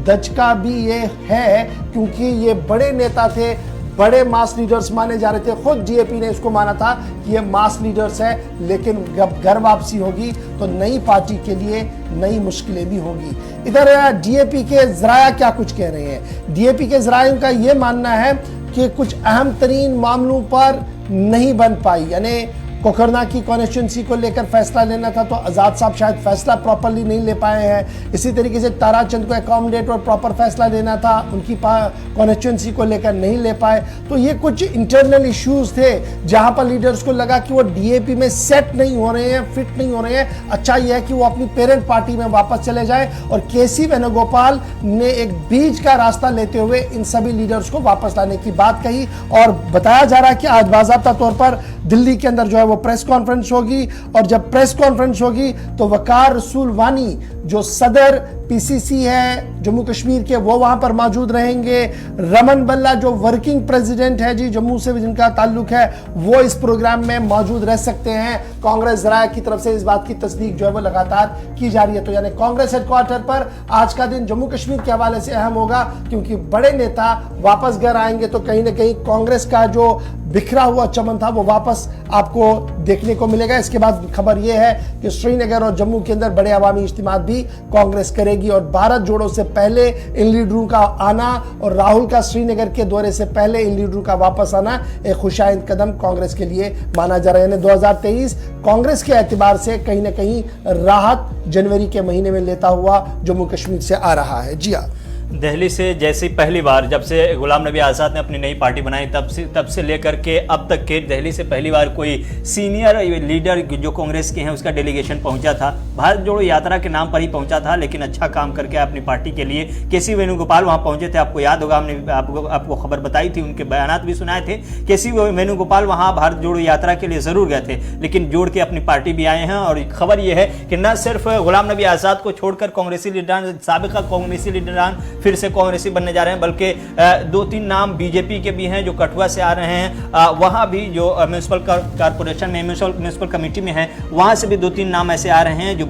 दचका भी ये है, क्योंकि ये बड़े नेता थे, बड़े मास लीडर्स माने जा रहे थे. खुद जीएपी ने इसको माना था कि ये मास लीडर्स है, लेकिन जब घर वापसी होगी तो नई पार्टी के लिए नई मुश्किलें भी होगी. इधर डीएपी के ज़राया क्या कुछ कह रहे हैं. डीएपी के ज़राया का ये मानना है कि कुछ अहम तरीन मामलों पर नहीं बन पाई, यानी कोकरना की कॉन्स्टिट्यूंसी को लेकर फैसला लेना था तो आज़ाद साहब शायद फैसला प्रॉपरली नहीं ले पाए हैं। इसी तरीके से ताराचंद को अकोमोडेट और प्रॉपर फैसला लेना था, उनकी कॉन्स्टिट्यूंसी को लेकर नहीं ले पाए। तो ये कुछ इंटरनल इश्यूज थे जहां पर लीडर्स को लगा कि वो डीएपी में सेट नहीं हो रहे हैं, फिट नहीं हो रहे हैं। अच्छा यह है कि वो अपनी पेरेंट पार्टी में वापस चले जाए, और केसी वेणुगोपाल ने एक बीच का रास्ता लेते हुए इन सभी लीडर्स को वापस लाने की बात कही। और बताया जा रहा है कि आज बाकायदा तौर पर दिल्ली के अंदर जो है वो प्रेस कॉन्फ्रेंस होगी, और जब प्रेस कॉन्फ्रेंस होगी तो वकार रसूल वानी जो सदर पीसीसी है जम्मू कश्मीर के, वो वहां पर मौजूद रहेंगे। रमन बल्ला जो वर्किंग प्रेसिडेंट है जी जम्मू से जिनका ताल्लुक है, वो इस प्रोग्राम में मौजूद रह सकते हैं। कांग्रेस जराया की तरफ से इस बात की तस्दीक जो है वो लगातार की जा रही है। तो यानी कांग्रेस हेडक्वार्टर पर आज का दिन जम्मू कश्मीर के हवाले से अहम होगा, क्योंकि बड़े नेता वापस घर आएंगे तो कहीं ना कहीं कांग्रेस का जो बिखरा हुआ चमन था वो वापस आपको देखने को मिलेगा। इसके बाद खबर यह है कि श्रीनगर और जम्मू के अंदर बड़े अवामी इज्तिमा भी कांग्रेस करेगी, और भारत जोड़ो से पहले इन लीडरों का आना और राहुल का श्रीनगर के दौरे से पहले इन लीडरों का वापस आना एक खुशाइंद कदम कांग्रेस के लिए माना जा रहा है। यानी 2023 कांग्रेस के एतबार से कहीं ना कहीं राहत जनवरी के महीने में लेता हुआ जम्मू कश्मीर से आ रहा है। जी हाँ, दिल्ली से जैसे पहली बार जब से गुलाम नबी आज़ाद ने अपनी नई पार्टी बनाई तब से लेकर के अब तक के दिल्ली से पहली बार कोई सीनियर लीडर जो कांग्रेस के हैं उसका डेलीगेशन पहुंचा था। भारत जोड़ो यात्रा के नाम पर ही पहुंचा था, लेकिन अच्छा काम करके अपनी पार्टी के लिए केसी वेणुगोपाल वहां पहुंचे थे। आपको याद होगा, हमने आपको खबर बताई थी, उनके बयानात भी सुनाए थे। केसी वेणुगोपाल वहां भारत जोड़ो यात्रा के लिए जरूर गए थे, लेकिन जोड़ के अपनी पार्टी भी आए हैं। और खबर यह है कि न सिर्फ गुलाम नबी आज़ाद को छोड़कर कांग्रेसी लीडरान, साबिका कांग्रेसी लीडरान फिर से कांग्रेसी बनने जा रहे हैं, बल्कि 2-3 नाम बीजेपी के भी हैं जो कठुआ से आ रहे हैं। वहां भी जो म्यूनिसिपल कॉर्पोरेशन में, म्यूनिसिपल कमेटी में है, वहां से भी 2-3 नाम ऐसे आ रहे हैं जो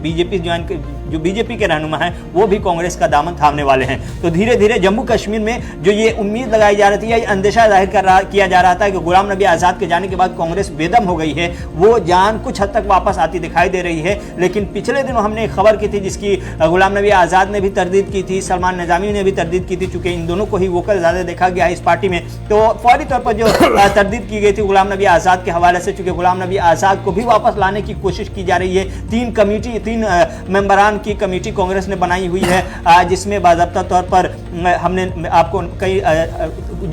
बीजेपी के रहनुमा हैं, वो भी कांग्रेस का दामन थामने वाले हैं। तो धीरे धीरे जम्मू कश्मीर में जो ये उम्मीद लगाई जा रही थी, या अंदेशा जाहिर किया जा रहा था कि गुलाम नबी आज़ाद के जाने के बाद कांग्रेस बेदम हो गई है, वो जान कुछ हद तक वापस आती दिखाई दे रही है। लेकिन पिछले दिनों हमने एक खबर की थी जिसकी गुलाम नबी आज़ाद ने भी तरदीद की थी, सलमान निजामी ने भी तरदीद की थी, चूंकि इन दोनों को ही वोकल ज्यादा देखा गया है इस पार्टी में। तो फौरी तौर पर जो तरदीद की गई थी गुलाम नबी आज़ाद के हवाले से, चूंकि गुलाम नबी आज़ाद को भी वापस लाने की कोशिश की जा रही है। 3 मेंबरान की कमेटी कांग्रेस ने बनाई हुई है, जिसमें बाज़ाब्ता तौर पर हमने आपको कई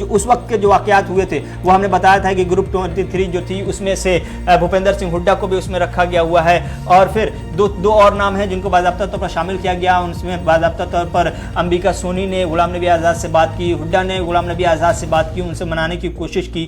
उस वक्त के जो वाकयात हुए थे वो हमने बताया था कि ग्रुप 23 जो थी उसमें से भूपेंद्र सिंह हुड्डा को भी उसमें रखा गया हुआ है। और फिर दो और नाम हैं जिनको बाज़ाब्ता तौर पर शामिल किया गया। उनमें बाज़ाब्ता तौर पर अंबिका सोनी ने गुलाम नबी आज़ाद से बात की, हुड्डा ने गुलाम नबी आज़ाद से बात की, उनसे मनाने की कोशिश की,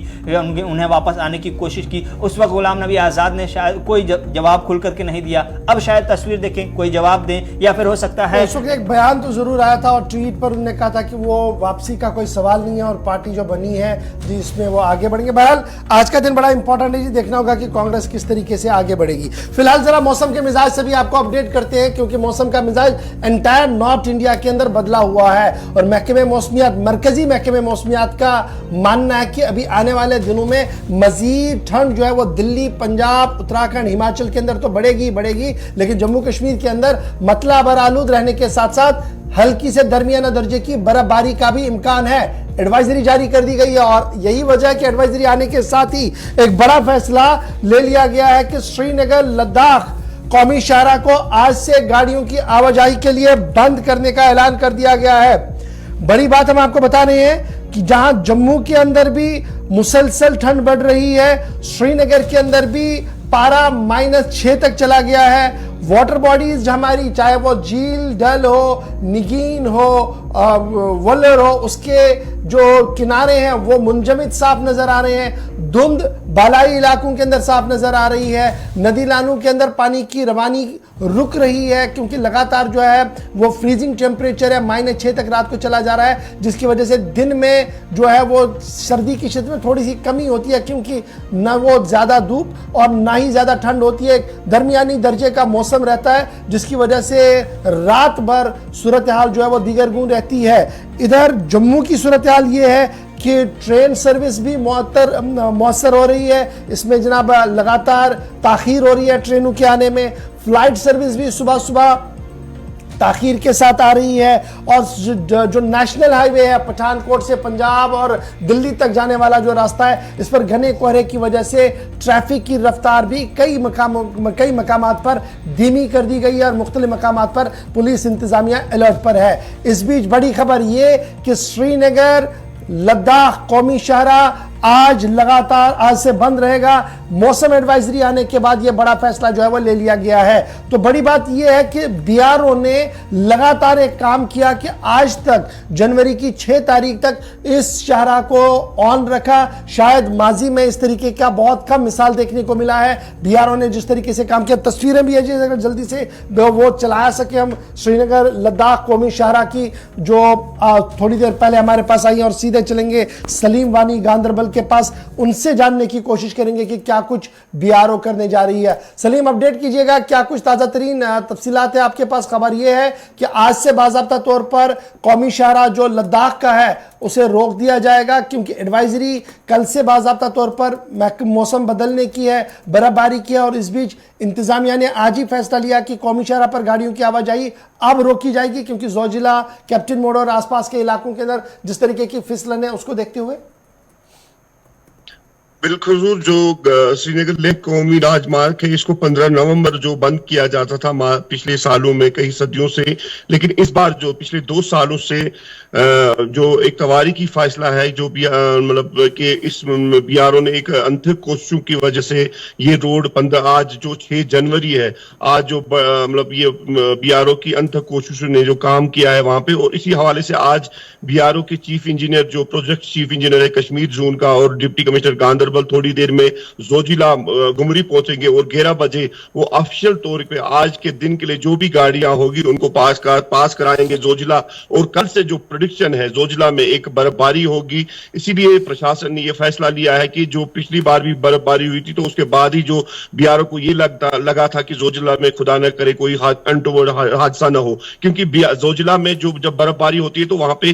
उन्हें वापस आने की कोशिश की। उस वक्त गुलाम नबी आज़ाद ने शायद कोई जवाब खुल करके नहीं दिया। अब शायद तस्वीर देखें, कोई जवाब दें, या फिर हो सकता है उस वक्त एक बयान तो जरूर आया था और ट्वीट पर उन्होंने कहा था कि वो वापसी का कोई सवाल नहीं है और पार्टी जो बनी है जिसमें वो आगे बढ़ेंगे। बहरहाल आज का दिन बड़ा इंपॉर्टेंट है जी, देखना होगा कि कांग्रेस किस तरीके से आगे बढ़ेगी। फिलहाल जरा मौसम के मिजाज से भी आपको अपडेट करते हैं, क्योंकि मौसम का मिजाज एंटायर नॉर्थ इंडिया के अंदर बदला हुआ है और महकमे मौसमियात, मरकजी महकमे मौसमियात का मानना है कि अभी आने वाले दिनों में मजीद ठंड जो है वो दिल्ली, पंजाब, उत्तराखंड, हिमाचल के अंदर तो बढ़ेगी, लेकिन जम्मू कश्मीर के अंदर मतला बरालूद रहने के साथ साथ हल्की से दरमियाना दर्जे की बर्फबारी का भी इम्कान है। एडवाइजरी जारी कर दी गई है और यही वजह है कि एडवाइजरी आने के साथ ही एक बड़ा फैसला ले लिया गया है कि श्रीनगर लद्दाख कौमी शाहरा को आज से गाड़ियों की आवाजाही के लिए बंद करने का ऐलान कर दिया गया है। बड़ी बात हम आपको बता रहे हैं कि जहां जम्मू के अंदर भी मुसलसल ठंड बढ़ रही है, श्रीनगर के अंदर भी पारा -6 तक चला गया है। वाटर बॉडीज हमारी, चाहे वो झील, डल हो, निगीन हो, वल्लर हो, उसके जो किनारे हैं वो मुंजमद साफ नजर आ रहे हैं। धुंध बालाई इलाकों के अंदर साफ नजर आ रही है। नदी नालों के अंदर पानी की रवानी रुक रही है, क्योंकि लगातार जो है वो फ्रीजिंग टेम्परेचर है, -6 तक रात को चला जा रहा है, जिसकी वजह से दिन में जो है वो सर्दी की शिद्दत में थोड़ी सी कमी होती है, क्योंकि न वो ज्यादा धूप और ना ही ज्यादा ठंड होती है। दरमियानी दर्जे का मौसम रहता है, जिसकी वजह से रात भर सूरत हाल जो है वो दीगरगुन रहती है। इधर जम्मू की सूरत हाल ये है कि ट्रेन सर्विस भी मौसर हो रही है, इसमें जनाब लगातार ताखीर हो रही है ट्रेनों के आने में। फ्लाइट सर्विस भी सुबह सुबह ताखीर के साथ आ रही है। और जो नेशनल हाईवे है पठानकोट से पंजाब और दिल्ली तक जाने वाला जो रास्ता है, इस पर घने कोहरे की वजह से ट्रैफिक की रफ्तार भी कई मकामात पर धीमी कर दी गई है और मुख्तलिफ मकामात पर पुलिस इंतजामिया अलर्ट पर है। इस बीच बड़ी खबर यह कि श्रीनगर लद्दाख कौमी शाहराह आज से बंद रहेगा। मौसम एडवाइजरी आने के बाद यह बड़ा फैसला जो है वो ले लिया गया है। तो बड़ी बात यह है कि बीआरओ ने लगातार एक काम किया कि आज तक जनवरी की 6 तारीख तक इस शाहराह को ऑन रखा। शायद माजी में इस तरीके का बहुत कम मिसाल देखने को मिला है। बीआरओ ने जिस तरीके से काम किया, तस्वीरें भी है जी, अगर जल्दी से वो चला सके हम श्रीनगर लद्दाख कौमी शाहराह की, जो थोड़ी देर पहले हमारे पास आई, और सीधे चलेंगे सलीम वानी गांधरबल के पास, उनसे जानने की कोशिश करेंगे कि क्या कुछ बीआरओ करने जा रही है। सलीम, अपडेट कीजिएगा, क्या कुछ ताजा तरीन तफसीलात है आपके पास? खबर यह है कि आज से बाज़ाब्ता तौर पर कौमी शाहराह जो लद्दाख का है उसे रोक दिया जाएगा, क्योंकि एडवाइजरी कल से बाज़ाब्ता तौर पर मौसम बदलने की है, बर्फबारी की है। और इस बीच इंतजामिया ने आज ही फैसला लिया कि कौमी शाहराह पर गाड़ियों की आवाजाही अब रोकी जाएगी, क्योंकि जोजिला, कैप्टन मोड़ और आसपास के इलाकों के अंदर जिस तरीके की फिसलन है उसको देखते हुए। बिल्कुल, जो श्रीनगर लेह कौमी राजमार्ग है, इसको 15 नवंबर जो बंद किया जाता था पिछले सालों में कई सदियों से, लेकिन इस बार जो पिछले 2 सालों से जो एक तवारीखी फैसला है, जो मतलब कि इस बीआरओ ने एक अंतरिम कोशिशों की वजह से ये रोड 15 आज जो 6 जनवरी है, आज जो मतलब ये बीआरओ की अंतरिम कोशिशों ने जो काम किया है वहां पे, और इसी हवाले से आज बीआरओ के चीफ इंजीनियर, जो प्रोजेक्ट चीफ इंजीनियर है कश्मीर जोन का, और डिप्टी कमिश्नर गांधरबल थोड़ी देर में जोजिला गुमरी पहुंचेंगे, और 11 बजे वो ऑफिशियल तौर पे आज के दिन के लिए जो भी गाड़ियां होगी उनको पास कराएंगे जोजिला। और कल से जो प्रेडिक्शन है, जोजिला में एक बर्फबारी होगी, इसीलिए प्रशासन ने यह फैसला लिया है कि जो पिछली बार भी बर्फबारी हुई थी तो उसके बाद ही जो बीआरओ को ये लगा था कि जोजिला में खुदा न करे कोई अनटोवर्ड हादसा न हो, क्योंकि जोजिला में जब बर्फबारी होती है तो वहां पे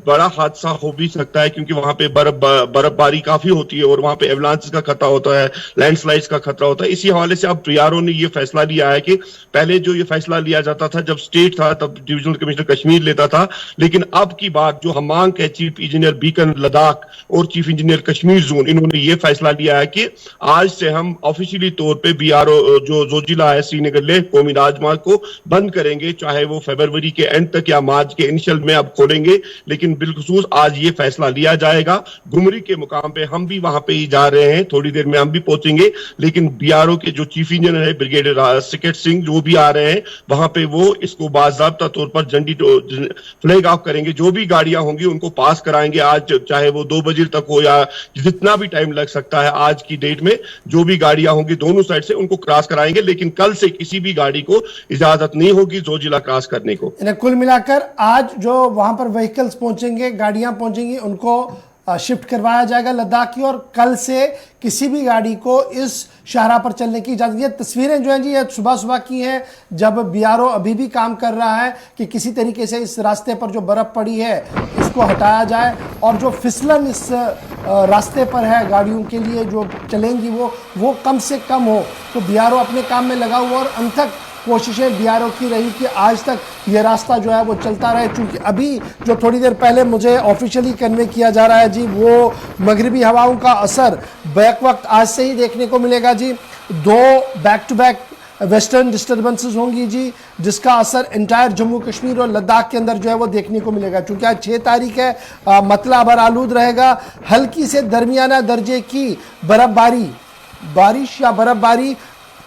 बड़ा हादसा हो भी सकता है, क्योंकि वहां पे बर्फबारी काफी होती है और वहां पे एवलांचेस का खतरा होता है, लैंडस्लाइड्स का खतरा होता है। इसी हवाले से अब बीआरओ ने यह फैसला लिया है कि पहले जो ये फैसला लिया जाता था जब स्टेट था तब डिविजनल कमिश्नर कश्मीर लेता था, लेकिन अब की बात जो हमांग के चीफ इंजीनियर बीकन लद्दाख और चीफ इंजीनियर कश्मीर जोन, इन्होंने ये फैसला लिया है कि आज से हम ऑफिशियली तौर पे बीआरओ जो जोजिला है श्रीनगर लेह कौमी राजमार्ग को बंद करेंगे, चाहे वो फरवरी के एंड तक या मार्च के इनिशियल में अब खोलेंगे, लेकिन बिलखुसूस आज ये फैसला लिया जाएगा। गुमरी के मुकाम पे हम भी वहां पे ही जा रहे हैं, थोड़ी देर में हम भी पहुंचेंगे, लेकिन बीआरओ के जो चीफ इंजीनियर है ब्रिगेडियर सिकेट सिंह जो भी आ रहे हैं वहां पे वो इसको बाज़ाब्ता तौर पर झंडी फ्लैग ऑफ करेंगे, जो भी गाड़ियां होंगी उनको पास कराएंगे आज, चाहे वो 2 बजे तक हो या जितना भी टाइम लग सकता है। आज की डेट में जो भी गाड़ियां होंगी दोनों साइड से उनको क्रॉस कराएंगे, लेकिन कल से किसी भी गाड़ी को इजाजत नहीं होगी जोजिला क्रॉस करने को। कुल मिलाकर आज जो वहां पर व्हीकल्स पहुंचेंगे, गाड़ियां पहुंचेंगी, उनको शिफ्ट करवाया जाएगा लद्दाख की, और कल से किसी भी गाड़ी को इस शाहराह पर चलने की इजाजत। ये तस्वीरें जो हैं जी, ये सुबह की हैं, जब बीआरओ अभी भी काम कर रहा है कि किसी तरीके से इस रास्ते पर जो बर्फ पड़ी है इसको हटाया जाए, और जो फिसलन इस रास्ते पर है गाड़ियों के लिए जो चलेंगी वो कम से कम हो। तो बीआरओ अपने काम में लगा हुआ और अंततक कोशिशें बीआरओ की रही कि आज तक ये रास्ता जो है वो चलता रहे। चूंकि अभी जो थोड़ी देर पहले मुझे ऑफिशियली कन्वे किया जा रहा है जी, वो मगरिबी हवाओं का असर बैक वक्त आज से ही देखने को मिलेगा जी। 2 back to back western disturbances होंगी जी, जिसका असर एंटायर जम्मू कश्मीर और लद्दाख के अंदर जो है वो देखने को मिलेगा। चूंकि आज 6 तारीख है, मतला अबर आलूद रहेगा, हल्की से दरमियाना दर्जे की बर्फबारी, बारिश या बर्फबारी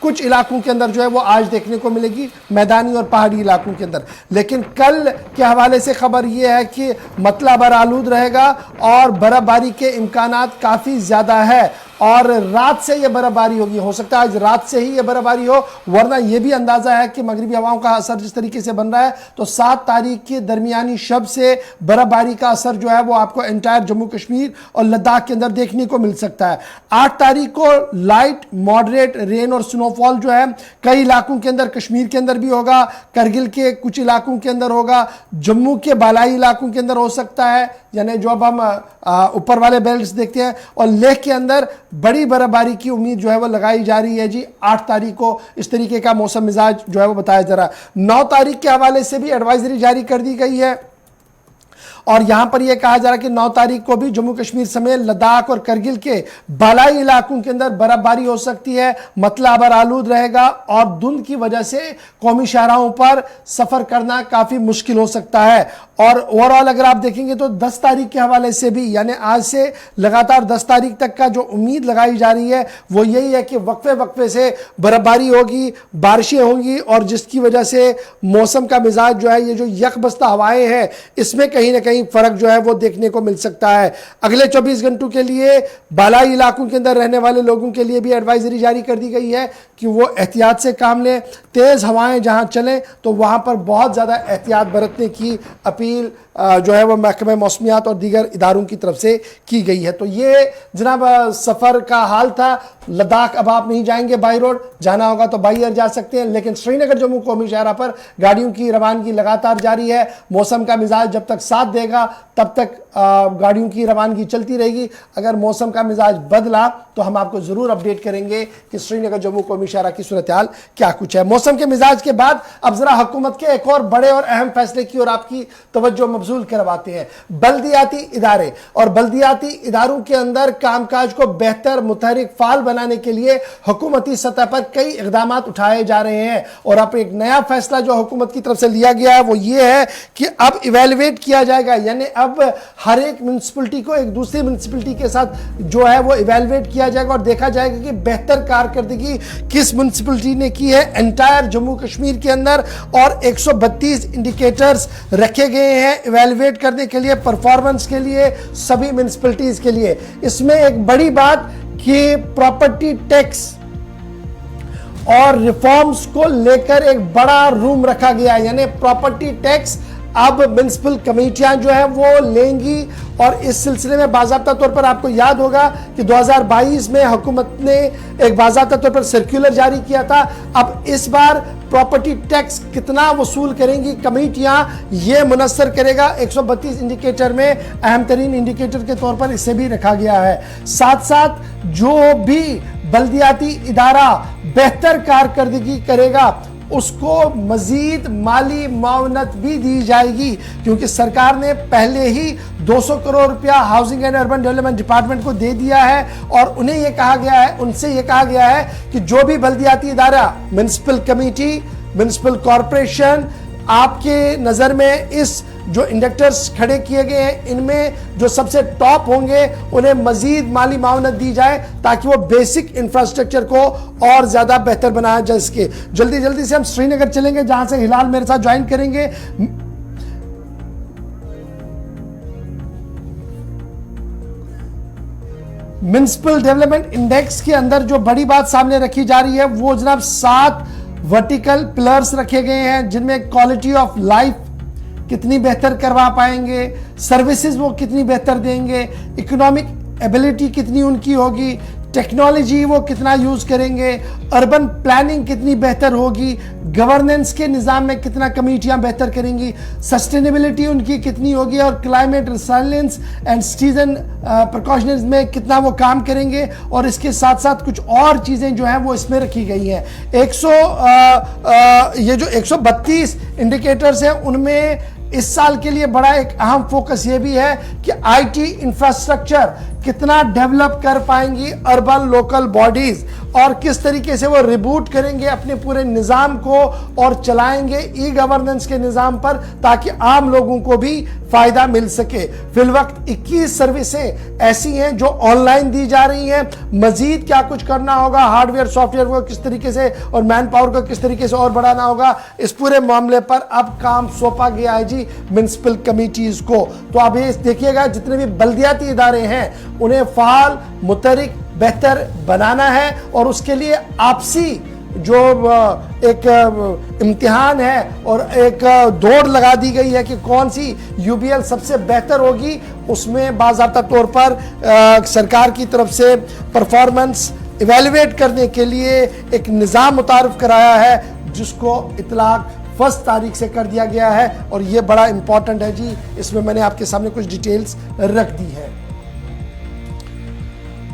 कुछ इलाकों के अंदर जो है वो आज देखने को मिलेगी, मैदानी और पहाड़ी इलाकों के अंदर। लेकिन कल के हवाले से खबर ये है कि मतला बरालूद रहेगा और बर्फबारी के इम्कानात काफ़ी ज़्यादा है, और रात से ये बर्फबारी होगी। हो सकता है आज रात से ही ये बर्फबारी हो, वरना ये भी अंदाज़ा है कि मगरिबी हवाओं का असर जिस तरीके से बन रहा है तो 7 तारीख की दरमियानी शब से बर्फबारी का असर जो है वो आपको एंटायर जम्मू कश्मीर और लद्दाख के अंदर देखने को मिल सकता है। 8 तारीख को लाइट मॉडरेट रेन और स्नोफॉल जो है कई इलाकों के अंदर, कश्मीर के अंदर भी होगा, करगिल के कुछ इलाकों के अंदर होगा, जम्मू के बालाई इलाकों के अंदर हो सकता है, यानी जो अब हम ऊपर वाले बेल्ट्स देखते हैं, और लेह के अंदर बड़ी बर्फबारी की उम्मीद जो है वो लगाई जा रही है जी। 8 तारीख को इस तरीके का मौसम मिजाज जो है वो बताया जा रहा है। 9 तारीख के हवाले से भी एडवाइजरी जारी कर दी गई है और यहां पर यह कहा जा रहा है कि 9 तारीख को भी जम्मू कश्मीर समेत लद्दाख और करगिल के बालाई इलाकों के अंदर बर्फबारी हो सकती है, मतला अबर आलूद रहेगा और धुंध की वजह से कौमी शाहराहों पर सफर करना काफी मुश्किल हो सकता है। और ओवरऑल अगर आप देखेंगे तो 10 तारीख के हवाले से भी, यानी आज से लगातार 10 तारीख तक का जो उम्मीद लगाई जा रही है वो यही है कि वक्फे वक्फे से बर्फबारी होगी, बारिशें होंगी और जिसकी वजह से मौसम का मिजाज जो है, ये जो यकबस्ता हवाएं हैं, इसमें कहीं ना कहीं फर्क जो है वो देखने को मिल सकता है। अगले 24 घंटों के लिए बालाई इलाकों के अंदर रहने वाले लोगों के लिए भी एडवाइजरी जारी कर दी गई है कि वो एहतियात से काम लें। तेज हवाएं जहां चलें तो वहां पर बहुत ज्यादा एहतियात बरतने की अपील जो है वो महकमे मौसमियात और दीगर इदारों की तरफ से की गई है। तो ये जनाब सफर का हाल था। लद्दाख अब आप नहीं जाएंगे बाई रोड, जाना होगा तो बाई एयर जा सकते हैं, लेकिन श्रीनगर जम्मू कौमी शाहराह पर गाड़ियों की रवानगी लगातार जारी है। मौसम का मिजाज जब तक साथ देगा तब तक गाड़ियों की रवानगी चलती रहेगी। अगर मौसम का मिजाज बदला तो हम आपको जरूर अपडेट करेंगे कि श्रीनगर जम्मू कौमी शाहराह की सूरत हाल क्या कुछ है। मौसम के मिजाज के बाद अब जरा हुकूमत के एक और बड़े और अहम फैसले की ओर आपकी तवज्जो मबजूल करवाते हैं। बल्दियाती इदारे और बल्दियाती इदारों के अंदर कामकाज को बेहतर, मुतहरिक, फाल बनाने के लिए हुकूमती सतह पर कई इकदाम उठाए जा रहे हैं। और अब एक नया फैसला जो हुकूमत की तरफ से लिया गया है वो ये है कि अब इवेलुएट किया जाएगा, यानी अब हर एक म्युनिसिपलिटी को एक दूसरी म्युनिसिपलिटी के साथ जो है वो इवेलुएट किया जाएगा और देखा जाएगा कि बेहतर कारकर्दगी किस म्युनिसिपलिटी ने की है एंटायर जम्मू कश्मीर के अंदर। और 132 इंडिकेटर्स रखे गए हैं इवेलुएट करने के लिए, परफॉर्मेंस के लिए, सभी म्युनिसिपलिटीज के लिए। इसमें एक बड़ी बात कि प्रॉपर्टी टैक्स और रिफॉर्म्स को लेकर एक बड़ा रूम रखा गया है, यानी प्रॉपर्टी टैक्स अब म्युनिसिपल कमेटियां जो है वो लेंगी। और इस सिलसिले में बाज़ाब्ता तौर पर आपको याद होगा कि 2022 में हुकूमत ने एक बाज़ाब्ता तौर पर सर्कुलर जारी किया था। अब इस बार प्रॉपर्टी टैक्स कितना वसूल करेंगी कमेटियां, ये मुनस्सर करेगा। 132 इंडिकेटर में अहम तरीन इंडिकेटर के तौर पर इसे भी रखा गया है। साथ साथ जो भी बल्दियाती इदारा बेहतर कारकर्दगी करेगा उसको मजीद माली मावनत भी दी जाएगी, क्योंकि सरकार ने पहले ही 200 करोड़ रुपया housing and urban development department को दे दिया है। और उन्हें यह कहा गया है, उनसे यह कहा गया है कि जो भी बल्दियाती इदारा, म्युनिसिपल कमेटी, म्युनिसिपल कॉरपोरेशन, आपके नज़र में इस जो इंडक्टर्स खड़े किए गए हैं इनमें जो सबसे टॉप होंगे उन्हें मजीद माली मावनत दी जाए ताकि वो बेसिक इंफ्रास्ट्रक्चर को और ज्यादा बेहतर बनाया जा सके। जल्दी जल्दी से हम श्रीनगर चलेंगे जहां से हिलाल मेरे साथ ज्वाइन करेंगे। म्युनिसिपल डेवलपमेंट इंडेक्स के अंदर जो बड़ी बात सामने रखी जा रही है वो जनाब 7 वर्टिकल पिलर्स रखे गए हैं, जिनमें क्वालिटी ऑफ लाइफ कितनी बेहतर करवा पाएंगे, सर्विसेज वो कितनी बेहतर देंगे, इकोनॉमिक एबिलिटी कितनी उनकी होगी, टेक्नोलॉजी वो कितना यूज करेंगे, अर्बन प्लानिंग कितनी बेहतर होगी, गवर्नेंस के निज़ाम में कितना कमेटियां बेहतर करेंगी, सस्टेनेबिलिटी उनकी कितनी होगी और climate resilience and citizen precautions में कितना वो काम करेंगे। और इसके साथ साथ कुछ और चीज़ें जो हैं वो इसमें रखी गई हैं। ये जो 132 इंडिकेटर्स हैं उनमें इस साल के लिए बड़ा एक अहम फोकस ये भी है कि आईटी इंफ्रास्ट्रक्चर कितना डेवलप कर पाएंगी अर्बन लोकल बॉडीज और किस तरीके से वो रिबूट करेंगे अपने पूरे निज़ाम को और चलाएंगे ई गवर्नेंस के निज़ाम पर ताकि आम लोगों को भी फायदा मिल सके। फिलवक्त 21 सर्विसें ऐसी हैं जो ऑनलाइन दी जा रही हैं। मजीद क्या कुछ करना होगा, हार्डवेयर सॉफ्टवेयर को किस तरीके से और मैन पावर को किस तरीके से और बढ़ाना होगा, इस पूरे मामले पर अब काम सौंपा गया है जी म्युनिसिपल कमेटीज को। तो आप ये देखिएगा जितने भी बल्दियाती इदारे हैं उन्हें फाल, मुतहरिक, बेहतर बनाना है और उसके लिए आपसी जो एक इम्तिहान है और एक दौड़ लगा दी गई है कि कौन सी यूबीएल सबसे बेहतर होगी। उसमें बाज़ाब्ता तौर पर सरकार की तरफ से परफॉर्मेंस इवेलुएट करने के लिए एक निज़ाम मुतारफ कराया है जिसको इतलाक 1 तारीख से कर दिया गया है और ये बड़ा इंपॉर्टेंट है जी। इसमें मैंने आपके सामने कुछ डिटेल्स रख दी है।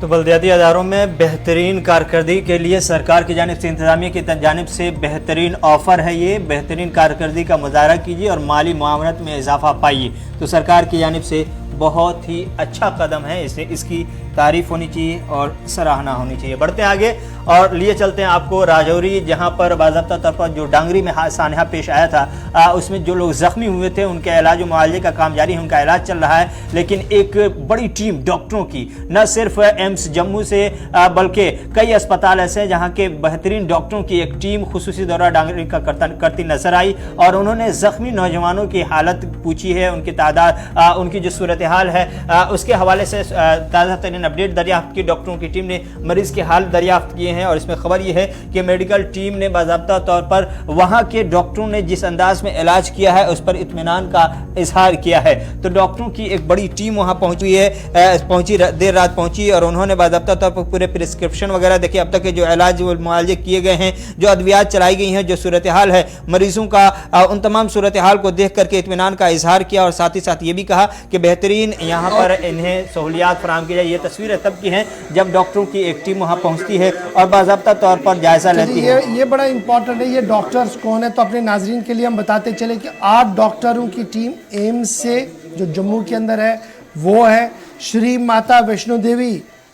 तो बल्दियाती अदारों में बेहतरीन कारकर्दगी के लिए सरकार की जानिब से, इंतजामिया की जानिब से बेहतरीन ऑफ़र है। ये बेहतरीन कारकर्दगी का मुजाहरा कीजिए और माली मुआवनत में इजाफा पाइए। तो सरकार की जानिब से बहुत ही अच्छा कदम है, इसे इसकी तारीफ़ होनी चाहिए और सराहना होनी चाहिए। बढ़ते हैं आगे और लिए चलते हैं आपको राजौरी, जहां पर बाज़ाब्ता तौर पर जो डांगरी में सानहा पेश आया था, उसमें जो लोग ज़ख्मी हुए थे उनके इलाज और मुआवजे का काम जारी है, उनका इलाज चल रहा है। लेकिन एक बड़ी टीम डॉक्टरों की, न सिर्फ एम्स जम्मू से बल्कि कई अस्पताल ऐसे हैं जहाँ के बेहतरीन डॉक्टरों की एक टीम खुसूसी दौरा डांगरी का करती नजर आई और उन्होंने ज़ख्मी नौजवानों की हालत पूछी है, उनकी तादाद, उनकी जो सूरत हाल है, उसके हवाले से ताज़ा तरीन अपडेट दरियाफ्त की। डॉक्टरों की टीम ने मरीज के हाल दरियाफ्त किए हैं और इसमें खबर यह है कि मेडिकल टीम ने बाज़ाब्ता तौर पर वहां के डॉक्टरों ने जिस अंदाज में इलाज किया है उस पर इत्मीनान का इजहार किया है। तो डॉक्टरों की एक बड़ी टीम वहां पहुंची है, देर रात पहुंची और उन्होंने बाज़ाब्ता तौर पर पूरे प्रिस्क्रिप्शन वगैरह देखे, अब तक के जो इलाज मुआवजे किए गए हैं, जो अद्वियात चलाई गई हैं, जो सूरत हाल है मरीजों का, उन तमाम सूरत हाल को देख करके इत्मीनान का इजहार किया और साथ ही साथ ये भी कहा कि बेहतरीन यहाँ पर इन्हें सहूलियात फराहम की जाए। ये तस्वीरें तब की हैं जब डॉक्टरों की एक टीम वहाँ पहुँचती है और बाज़ाब्ता तौर पर जायजा लेती है। ये बड़ा इंपॉर्टेंट है। ये डॉक्टर्स कौन है, तो अपने नाजरीन के लिए हम बताते चले कि 8 डॉक्टरों की टीम एम्स से जो जम्मू के अंदर है वो है, श्री माता वैष्णो देवी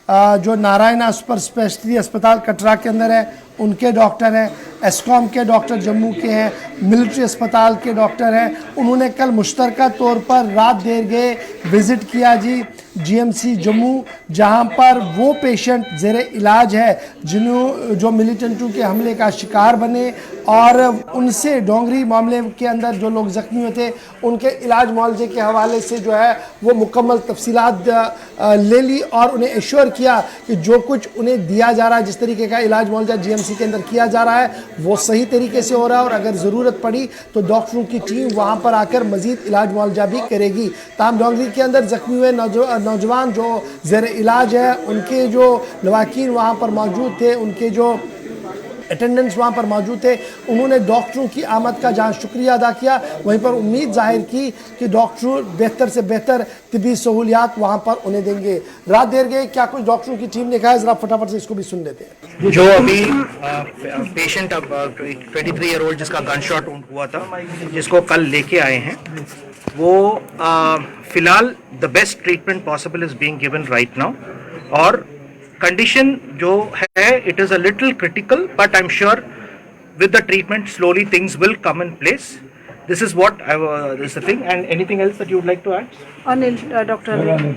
जो नारायणा सुपर स्पेशलिटी अस्पताल कटरा के अंदर है उनके डॉक्टर हैं, एस्कॉम के डॉक्टर जम्मू के हैं, मिलिट्री अस्पताल के डॉक्टर हैं। उन्होंने कल मुश्तरका तौर पर रात देर गए विज़िट किया जी जीएमसी जम्मू, जहां पर वो पेशेंट ज़ेर इलाज है जो मिलिटेंटों के हमले का शिकार बने और उनसे डोंगरी मामले के अंदर जो लोग ज़ख्मी हुए थे उनके इलाज मुआवजे के हवाले से जो है वो मुकम्मल तफसीलात ले ली और उन्हें एश्योर किया कि जो कुछ उन्हें दिया जा रहा है, जिस तरीके का इलाज मुआवजा जीएमसी के अंदर किया जा रहा है वो सही तरीके से हो रहा है और अगर ज़रूरत पड़ी तो डॉक्टरों की टीम वहाँ पर आकर मज़ीद इलाज मुआवजा भी करेगी। ताम डोंगरी के अंदर ज़ख्मी हुए नौजवान जो ज़ेर इलाज है उनके जो लवाकीन वहाँ पर मौजूद थे, उनके जो अटेंडेंट्स वहाँ पर मौजूद थे, उन्होंने डॉक्टरों की आमद का जहाँ शुक्रिया अदा किया वहीं पर उम्मीद जाहिर की कि डॉक्टर बेहतर से बेहतर तिबी सहूलियात वहाँ पर उन्हें देंगे। रात देर गए क्या कुछ डॉक्टरों की टीम ने कहा है, ज़रा फटाफट से इसको भी सुन लेते हैं। जो अभी पेशेंट अब 23 ईयर ओल्ड जिसका गन शॉट हुआ था, जिसको कल लेके आए हैं, वो फिलहाल the best treatment possible is being given right now और कंडीशन जो है it is a little critical but I am sure with the treatment slowly things will come in place. This is what this the thing and anything else that you would like to add? Anil doctor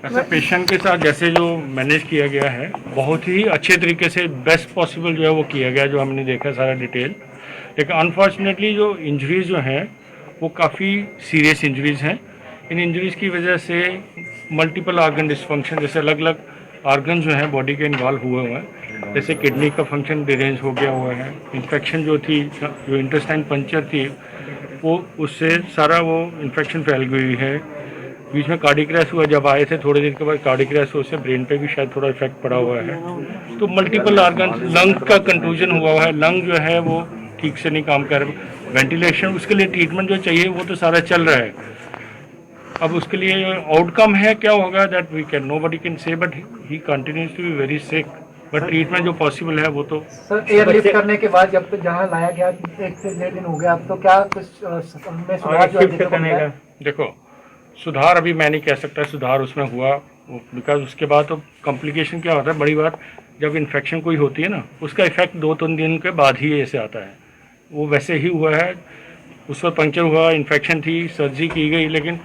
ऐसा patient के साथ जैसे जो manage किया गया है बहुत ही अच्छे तरीके से बेस्ट पॉसिबल जो है वो किया गया, जो हमने देखा सारा डिटेल। लेकिन अनफॉर्चुनेटली जो इंजरीज जो हैं वो काफ़ी सीरियस इंजरीज हैं। इन इंजरीज की वजह से मल्टीपल ऑर्गन डिसफंक्शन, जैसे अलग अलग ऑर्गन जो हैं बॉडी के इन्वॉल्व हुए हैं, जैसे किडनी का फंक्शन डिरेंज हो गया हुआ है, इन्फेक्शन जो थी, जो इंटेस्टाइन पंचर थी वो उससे सारा वो इन्फेक्शन फैल गई है। बीच में कार्डिक क्रैश हुआ, जब आए थे थोड़े दिन के बाद कार्डिक क्रैश उससे ब्रेन पे भी शायद थोड़ा इफेक्ट पड़ा हुआ है। तो मल्टीपल ऑर्गन, लंग का कंटूजन हुआ हुआ है, लंग जो है वो ठीक से नहीं काम कर रहे, वेंटिलेशन, उसके लिए ट्रीटमेंट जो चाहिए वो तो सारा चल रहा है। अब उसके लिए आउटकम है क्या होगा that we can nobody can say, but he continues to be very sick, but treatment जो पॉसिबल है वो तो सर एयरलिफ्ट करने के बाद जब तक जहाँ लाया गया 1 से 1.5 दिन हो गया, अब तो क्या कुछ में सुधार जो है? देखो सुधार अभी मैं नहीं कह सकता सुधार उसमें हुआ, बिकॉज उसके बाद तो कॉम्प्लिकेशन क्या होता है, बड़ी बात जब इन्फेक्शन कोई होती है ना उसका इफेक्ट 2-3 दिन के बाद ही ऐसे आता है। वो वैसे ही हुआ है, उस पर पंक्चर हुआ, इन्फेक्शन थी, सर्जरी की गई, लेकिन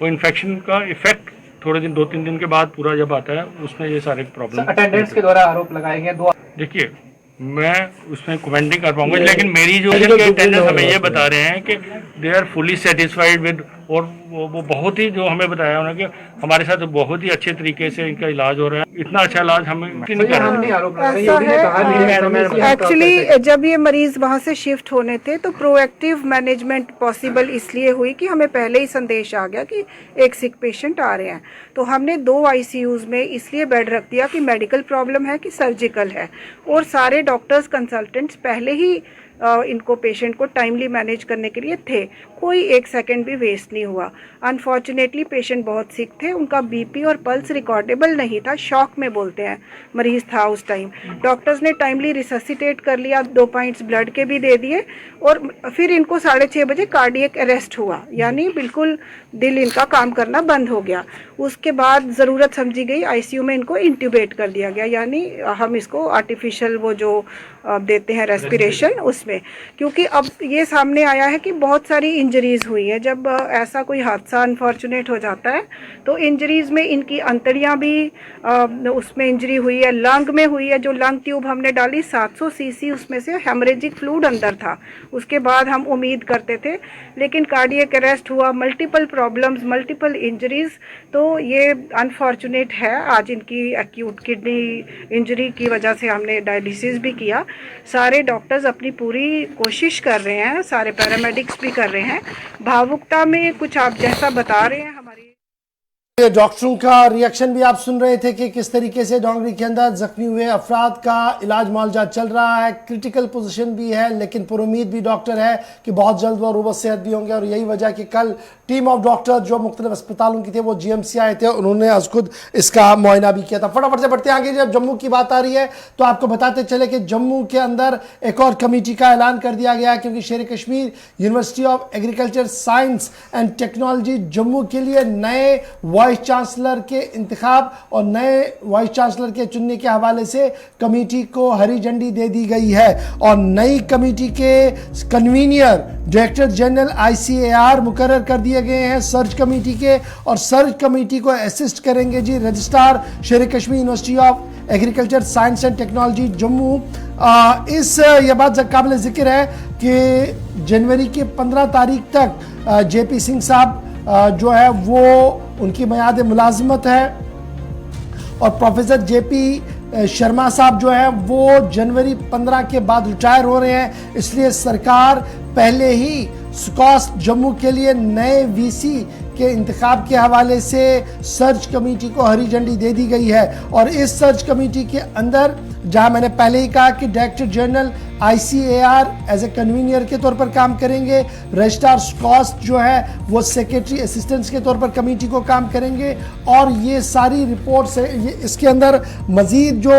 वो इन्फेक्शन का इफेक्ट थोड़े दिन 2-3 दिन के बाद पूरा जब आता है उसमें ये सारे प्रॉब्लम। अटेंडेंट्स के द्वारा आरोप लगाए गए दो, देखिए मैं उसमें कमेंट नहीं कर पाऊंगा, लेकिन मेरी जो अटेंडेंस हमें ये बता रहे हैं कि they are fully satisfied with, और वो बहुत ही जो हमें बताया उन्होंने कि हमारे साथ बहुत ही अच्छे तरीके से इनका इलाज हो रहा है। इतना अच्छा इलाज हमें नहीं कर ऐसा एक्चुअली जब ये मरीज वहाँ से शिफ्ट होने थे तो प्रोएक्टिव मैनेजमेंट पॉसिबल इसलिए हुई कि हमें पहले ही संदेश आ गया कि एक सिक पेशेंट आ रहे हैं, तो हमने 2 ICUs में इसलिए बेड रख दिया कि मेडिकल प्रॉब्लम है कि सर्जिकल है, और सारे डॉक्टर्स कंसल्टेंट्स पहले ही इनको पेशेंट को टाइमली मैनेज करने के लिए थे, कोई एक सेकंड भी वेस्ट नहीं हुआ। अनफॉर्चुनेटली पेशेंट बहुत सिक थे, उनका बीपी और पल्स रिकॉर्डेबल नहीं था, शॉक में बोलते हैं मरीज था उस टाइम। डॉक्टर्स ने टाइमली रिससिटेट कर लिया, 2 पॉइंट्स ब्लड के भी दे दिए और फिर इनको 6:30 बजे कार्डियक अरेस्ट हुआ, यानी बिल्कुल दिल इनका काम करना बंद हो गया। उसके बाद ज़रूरत समझी गई, आईसीयू में इनको इंट्यूबेट कर दिया गया, यानी हम इसको आर्टिफिशियल वो जो देते हैं रेस्पिरेशन उसमें, क्योंकि अब ये सामने आया है कि बहुत सारी इंजरीज़ हुई हैं। जब ऐसा कोई हादसा अनफॉर्चुनेट हो जाता है तो इंजरीज़ में इनकी अंतड़ियाँ भी उसमें इंजरी हुई है, लंग में हुई है। जो लंग ट्यूब हमने डाली 700 सीसी, उसमें से हेमरेजिक फ्लूइड अंदर था, उसके बाद हम उम्मीद करते थे, लेकिन कार्डियक अरेस्ट हुआ, मल्टीपल प्रॉब्लम्स, मल्टीपल इंजरीज़, तो ये अनफॉर्चुनेट है। आज इनकी एक्यूट किडनी इंजरी की वजह से हमने डायलिसिस भी किया। सारे डॉक्टर्स अपनी पूरी कोशिश कर रहे हैं, सारे पैरामेडिक्स भी कर रहे हैं। भावुकता में कुछ आप जैसा बता रहे हैं हमारी डॉक्टरों का रिएक्शन भी आप सुन रहे थे कि किस तरीके से डोंगरी के अंदर जख्मी हुए अफराद का इलाज मुआवजा चल रहा है, क्रिटिकल पोजीशन भी है, लेकिन पुरुमीद भी डॉक्टर है कि बहुत जल्द वो रूबत सेहत भी होंगे। और यही वजह कि कल टीम ऑफ डॉक्टर जो मुख्तलिफ अस्पतालों की थे वो जीएमसी आए थे, उन्होंने आज खुद इसका मुआयना भी किया था। फटाफट से बढ़ते आगे, जब जम्मू की बात आ रही है तो आपको बताते चले कि जम्मू के अंदर एक और कमेटी का ऐलान कर दिया गया है, क्योंकि शेर Kashmir university of agriculture science and technology Jammu के लिए नए वाइस चांसलर के इंतखाब और नए वाइस चांसलर के चुनने के हवाले से कमेटी को हरी झंडी दे दी गई है। और नई कमेटी के कन्वीनियर डायरेक्टर जनरल ICAR मुकर्रर कर दिए गए हैं सर्च कमेटी के, और सर्च कमेटी को असिस्ट करेंगे जी रजिस्ट्रार शेर Kashmir university of agriculture science and technology Jammu. यह बात काबिल जिक्र है कि जनवरी के 15 तारीख तक JP सिंह साहब जो है वो उनकी मियाद मुलाजमत है, और प्रोफेसर JP शर्मा साहब जो है वो जनवरी 15 के बाद रिटायर हो रहे हैं। इसलिए सरकार पहले ही स्कॉस्ट जम्मू के लिए नए VC के इंतखाब के हवाले से सर्च कमेटी को हरी झंडी दे दी गई है। और इस सर्च कमेटी के अंदर, जहां मैंने पहले ही कहा कि director general ICAR as a convener के तौर पर काम करेंगे, रजिस्ट्रार स्कॉस्ट जो है वो सेक्रेटरी असिस्टेंट्स के तौर पर कमेटी को काम करेंगे, और ये सारी रिपोर्ट्स इसके अंदर मजीद जो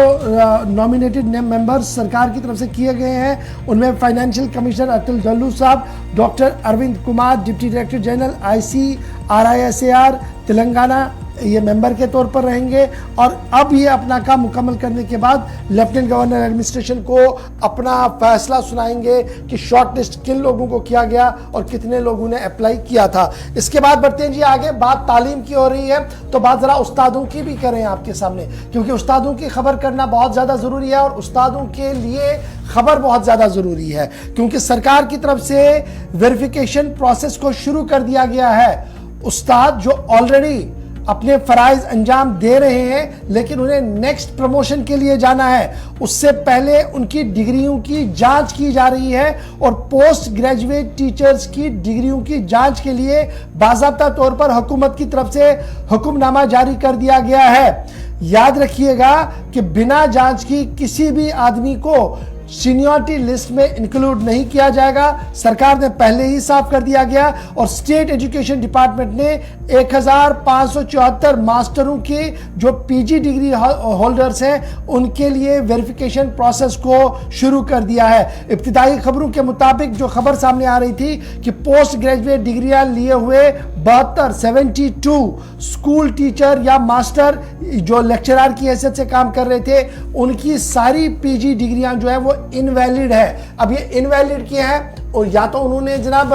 नॉमिनेटेड मेंबर्स सरकार की तरफ से किए गए हैं उनमें फाइनेंशियल कमिश्नर अतुल डल्लू साहब, doctor Arvind Kumar deputy director general ICRISAR Telangana ये मेंबर के तौर पर रहेंगे। और अब ये अपना काम मुकम्मल करने के बाद लेफ्टिनेंट गवर्नर एडमिनिस्ट्रेशन को अपना फैसला सुनाएंगे कि शॉर्ट लिस्ट किन लोगों को किया गया और कितने लोगों ने अप्लाई किया था। इसके बाद बढ़ते हैं जी आगे, बात तालीम की हो रही है तो बात जरा उस्तादों की भी करें आपके सामने, क्योंकि उस्तादों की खबर करना बहुत ज़्यादा ज़रूरी है, और उस्तादों के लिए खबर बहुत ज़्यादा ज़रूरी है, क्योंकि सरकार की तरफ से वेरिफिकेशन प्रोसेस को शुरू कर दिया गया है। उस्ताद जो ऑलरेडी अपने फराइज अंजाम दे रहे हैं, लेकिन उन्हें नेक्स्ट प्रमोशन के लिए जाना है, उससे पहले उनकी डिग्रियों की जांच की जा रही है, और पोस्ट ग्रेजुएट टीचर्स की डिग्रियों की जांच के लिए बाज़ाब्ता तौर पर हुकूमत की तरफ से हुक्मनामा जारी कर दिया गया है। याद रखिएगा कि बिना जांच की किसी भी आदमी को सीनियरिटी लिस्ट में इंक्लूड नहीं किया जाएगा, सरकार ने पहले ही साफ कर दिया गया। और स्टेट एजुकेशन डिपार्टमेंट ने 1574 मास्टरों के जो PG डिग्री होल्डर्स हैं उनके लिए वेरिफिकेशन प्रोसेस को शुरू कर दिया है। इब्तिदाई खबरों के मुताबिक जो खबर सामने आ रही थी कि पोस्ट ग्रेजुएट डिग्रियां लिए हुए 72 स्कूल टीचर या मास्टर जो लेक्चरर की हैसियत से काम कर रहे थे, उनकी सारी PG डिग्रियां जो है वो इनवैलिड है। अब ये इनवैलिड किया है, और या तो उन्होंने जनाब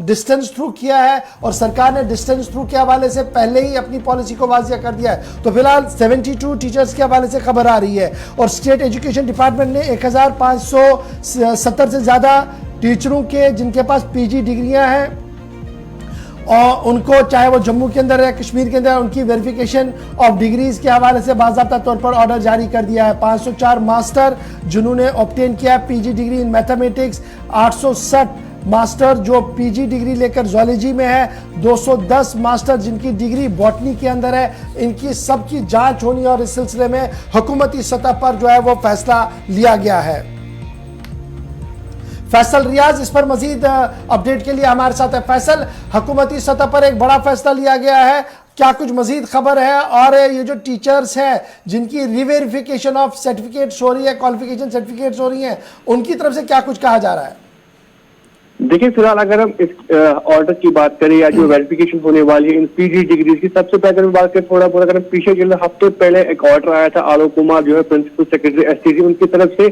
डिस्टेंस थ्रू किया है, और सरकार ने डिस्टेंस थ्रू के हवाले से पहले ही अपनी पॉलिसी को वाज़िया कर दिया है। तो फिलहाल 72 टीचर्स के हवाले से खबर आ रही है, और स्टेट एजुकेशन डिपार्टमेंट ने 1570 से ज़्यादा टीचरों के जिनके पास PG डिग्रियां हैं और उनको चाहे वो जम्मू के अंदर या कश्मीर के अंदर उनकी वेरिफिकेशन ऑफ डिग्रीज के हवाले से बाज़ाब्ता तौर पर ऑर्डर जारी कर दिया है। 504 मास्टर जिन्होंने ऑब्टेन किया PG degree in mathematics, 860 master जो PG डिग्री लेकर जूलॉजी में है, 210 मास्टर जिनकी डिग्री बॉटनी के अंदर है, इनकी सबकी जांच होनी, और इस सिलसिले में हुकूमती सतह पर जो है वो फैसला लिया गया है। फैसल रियाज इस पर मजीद अपडेट के लिए हमारे साथ है। फैसल, हुकूमती सतह पर एक बड़ा फैसला लिया गया है, क्या कुछ मजीद खबर है? और ये जो टीचर्स हैं जिनकी रिवेरिफिकेशन ऑफ सर्टिफिकेट्स हो रही है, क्वालिफिकेशन सर्टिफिकेट्स हो रही हैं, उनकी तरफ से क्या कुछ कहा जा रहा है? देखिए, फिलहाल अगर हम इस ऑर्डर की बात करें या जो वेरिफिकेशन होने वाली है इन पीजी डिग्रीज की, सबसे पहले अगर बात करें थोड़ा बहुत, अगर हम पीछे चले हफ्ते पहले एक ऑर्डर आया था, आलोक कुमार जो है प्रिंसिपल सेक्रेटरी एसटीसी, उनकी तरफ से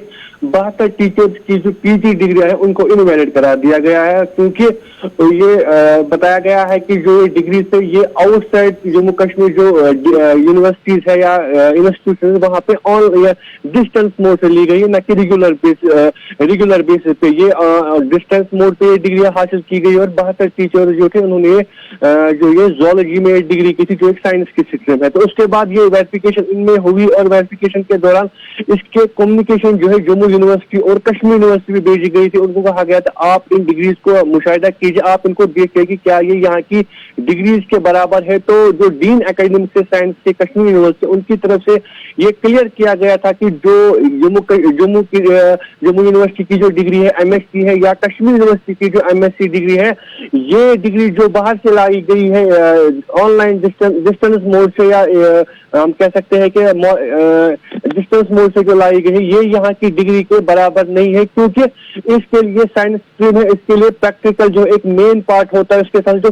72 टीचर्स की जो पीजी डिग्री है उनको इनवैलिड करा दिया गया है, क्योंकि ये बताया गया है कि जो डिग्री से ये आउटसाइड जम्मू कश्मीर जो यूनिवर्सिटीज है या इंस्टीट्यूशन वहां पे ऑन डिस्टेंस मोड से ली गई है, न कि रेगुलर बेसिस पे। ये डिस्टेंस मोड पे डिग्री हासिल की गई और 72 टीचर जो थे उन्होंने जो ये जूलॉजी में डिग्री की थी, जो एक साइंस की स्ट्रीम है। तो उसके बाद ये वेरिफिकेशन इनमें हुई और वेरिफिकेशन के दौरान इसके कम्युनिकेशन जो है जम्मू यूनिवर्सिटी और कश्मीर यूनिवर्सिटी में भेजी गई थी। उनको कहा गया था आप इन डिग्रीज को मुशाहिदा कीजिए, आप इनको देखिए कि क्या ये यहाँ की डिग्रीज के बराबर है। तो जो डीन एकेडमिक से साइंस के कश्मीर यूनिवर्सिटी, उनकी तरफ से ये क्लियर किया गया था कि जो जम्मू यूनिवर्सिटी की जो डिग्री है एमएससी है या कश्मीर यूनिवर्सिटी की जो एमएससी डिग्री है, ये डिग्री जो बाहर से लाई गई है ऑनलाइन डिस्टेंस मोड से या हम कह सकते हैं कि डिस्टेंस मोड से जो लाई गई है, ये यहाँ की डिग्री के बराबर नहीं है, क्योंकि इसके लिए साइंस स्ट्रीम है, इसके लिए प्रैक्टिकल जो एक मेन पार्ट होता है, उसके साथ जो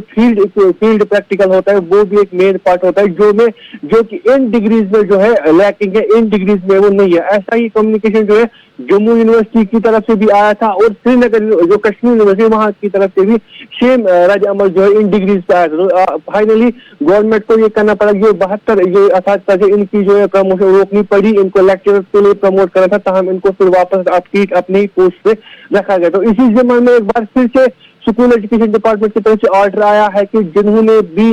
फील्ड प्रैक्टिकल होता है वो भी एक मेन पार्ट होता है, जो कि इन डिग्रीज में जो है लैकिंग है, इन डिग्रीज में वो नहीं है। ऐसा ही कम्युनिकेशन जो है जम्मू यूनिवर्सिटी की तरफ से भी आया था और श्रीनगर जो कश्मीर यूनिवर्सिटी वहां की तरफ से भी सेम रद्द अमल जो है इन डिग्रीज पे आया था। तो फाइनली गवर्नमेंट को ये करना पड़ा, ये 72 ये असातिज़ा इनकी जो है प्रमोशन रोकनी पड़ी, इनको लेक्चरर्स के लिए प्रमोट करना था, ताहम इनको फिर वापस अपनी ही पोस्ट पे रखा गया। तो इसी ज़माने में एक बार फिर से स्कूल एजुकेशन डिपार्टमेंट की तरफ से ऑर्डर आया है कि जिन्होंने भी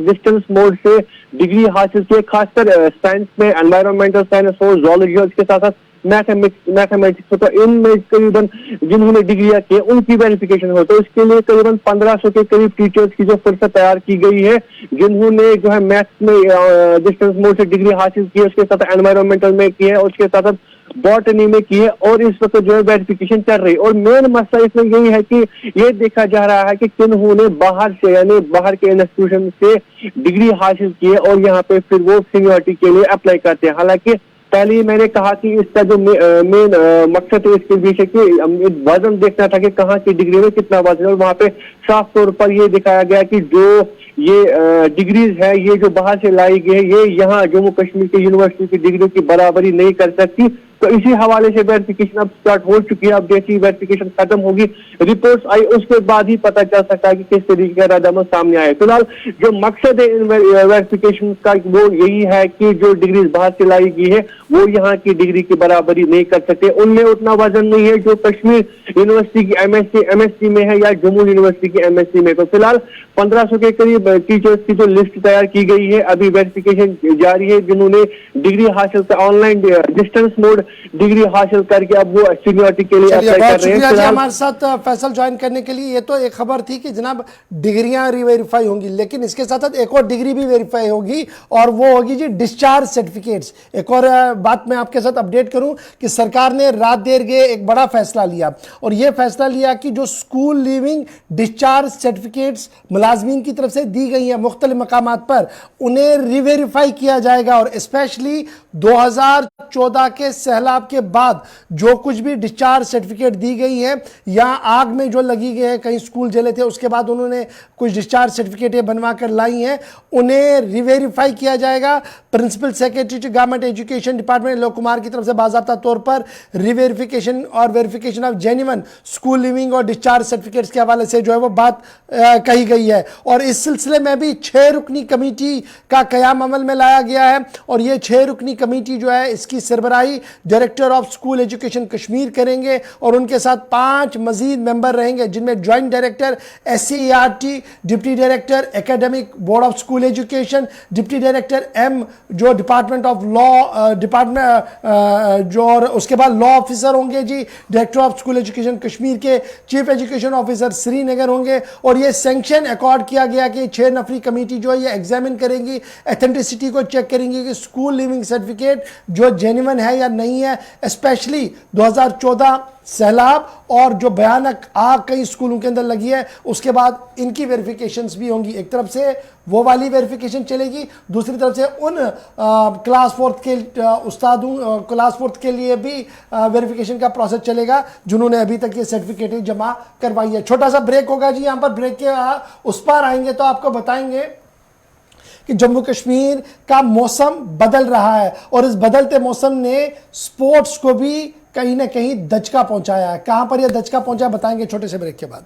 डिस्टेंस मोड से डिग्री हासिल की, खासकर साइंस में एनवायरमेंटल साइंस हो, जूलॉजी हो, इसके साथ साथ मैथमेटिक्स हो, तो इनमें करीबन जिन्होंने डिग्रियां की उनकी वेरिफिकेशन हो। तो इसके लिए करीबन 1500 के करीब टीचर्स की जो फिर से तैयार की गई है, जिन्होंने जो है मैथ्स में डिस्टेंस मोड से डिग्री हासिल की है, उसके साथ एनवायरमेंटल में की है और उसके साथ बॉटनी में की है, और इस वक्त जो है वेरिफिकेशन चल रही है। और मेन मसला इसमें यही है कि ये देखा जा रहा है कि किन्होंने बाहर से यानी बाहर के इंस्टीट्यूशन से डिग्री हासिल की है और यहाँ पे फिर वो सीनियरिटी के लिए अप्लाई करते हैं। हालांकि पहले ही मैंने कहा कि इसका जो मेन मकसद है इसके पीछे कि वजन देखना था कि कहाँ की डिग्री में कितना वजन है, और वहाँ पे साफ तौर पर ये दिखाया गया कि जो ये डिग्रीज है ये जो बाहर से लाई गई है, ये यहाँ जम्मू कश्मीर की यूनिवर्सिटी की डिग्री की बराबरी नहीं कर सकती। तो इसी हवाले से वेरिफिकेशन अब स्टार्ट हो चुकी है। अब जैसी वेरिफिकेशन खत्म होगी, रिपोर्ट्स आई, उसके बाद ही पता चल सकता है कि किस तरीके का रद्द-अमल सामने आए। फिलहाल जो मकसद है इन वेरिफिकेशन का वो यही है कि जो डिग्रीज बाहर से लाई गई है वो यहाँ की डिग्री की बराबरी नहीं कर सकते, उनमें उतना वजन नहीं है जो कश्मीर यूनिवर्सिटी की एमएससी में है या जम्मू यूनिवर्सिटी की एमएससी में। तो फिलहाल 1500 के करीब टीचर्स की जो लिस्ट तैयार की गई है, अभी वेरिफिकेशन जारी है, जिन्होंने डिग्री हासिल कर ऑनलाइन डिस्टेंस मोड डिग्री हासिल करके अब वो सीनियरिटी के लिए अप्लाई कर रहे हैं। हमारे साथ फैसल ज्वाइन करने के लिए। ये तो एक खबर थी कि जनाब डिग्रियां रिवेरीफाई होंगी, लेकिन इसके साथ साथ एक और डिग्री भी वेरीफाई होगी और वो होगी जी डिस्चार्ज सर्टिफिकेट्स। एक और बात मैं आपके साथ अपडेट करूं कि सरकार ने रात देर गए एक बड़ा फैसला लिया, और ये फैसला लिया कि जो स्कूल लीविंग डिस्चार्ज सर्टिफिकेट्स मुलाजमीन की तरफ से दी गई हैं मुख्तलिफ मकामात पर, उन्हें रिवेरीफाई किया जाएगा। और स्पेशली 2014 के सैलाब के बाद जो कुछ भी डिस्चार्ज सर्टिफिकेट दी गई है या आग में जो लगी गई है, कहीं स्कूल जले थे उसके बाद उन्होंने कुछ डिस्चार्ज सर्टिफिकेट बनवा कर लाई हैं, उन्हें रिवेरीफाई किया जाएगा। Principal secretary to government education department Alok Kumar की तरफ से बाज़ाब्ता तौर पर रिवेरिफिकेशन और verification of genuine school leaving और डिस्चार्ज सर्टिफिकेट्स के हवाले से जो है वो बात कही गई है। और इस सिलसिले में भी 6 रुकनी कमेटी का क़याम अमल में लाया गया है, और ये 6 रुकनी कमेटी जो है इसकी सरबराही director of school education Kashmir करेंगे, और उनके साथ 5 मजीद मेंबर रहेंगे, जिनमें joint director SCERT, deputy director academic board of school education, deputy director M जो डिपार्टमेंट ऑफ लॉ डिपार्टमेंट जो, और उसके बाद लॉ ऑफिसर होंगे जी director of school education Kashmir के, चीफ एजुकेशन ऑफिसर श्रीनगर होंगे। और ये सेंक्शन अकॉर्ड किया गया कि 6 नफरी कमेटी जो है ये एग्जामिन करेंगी, एथेंटिसिटी को चेक करेंगी कि स्कूल लिविंग सर्टिफिकेट जो जेन्युइन है या नहीं नहीं है, स्पेशली 2014 सैलाब और जो भयानक आग कई स्कूलों के अंदर लगी है, उसके बाद इनकी वेरिफिकेशंस भी होंगी। एक तरफ से वो वाली वेरिफिकेशन चलेगी, दूसरी तरफ से उन क्लास 4th के उस्तादों क्लास 4th के लिए भी वेरिफिकेशन का प्रोसेस चलेगा जिन्होंने अभी तक ये सर्टिफिकेट जमा करवाई है। छोटा सा ब्रेक होगा जी, यहाँ पर ब्रेक के उस पार आएंगे तो आपको बताएंगे कि जम्मू कश्मीर का मौसम बदल रहा है और इस बदलते मौसम ने स्पोर्ट्स को भी कहीं ना कहीं दचका पहुंचाया है। कहां पर यह दचका पहुंचा बताएंगे छोटे से ब्रेक के बाद।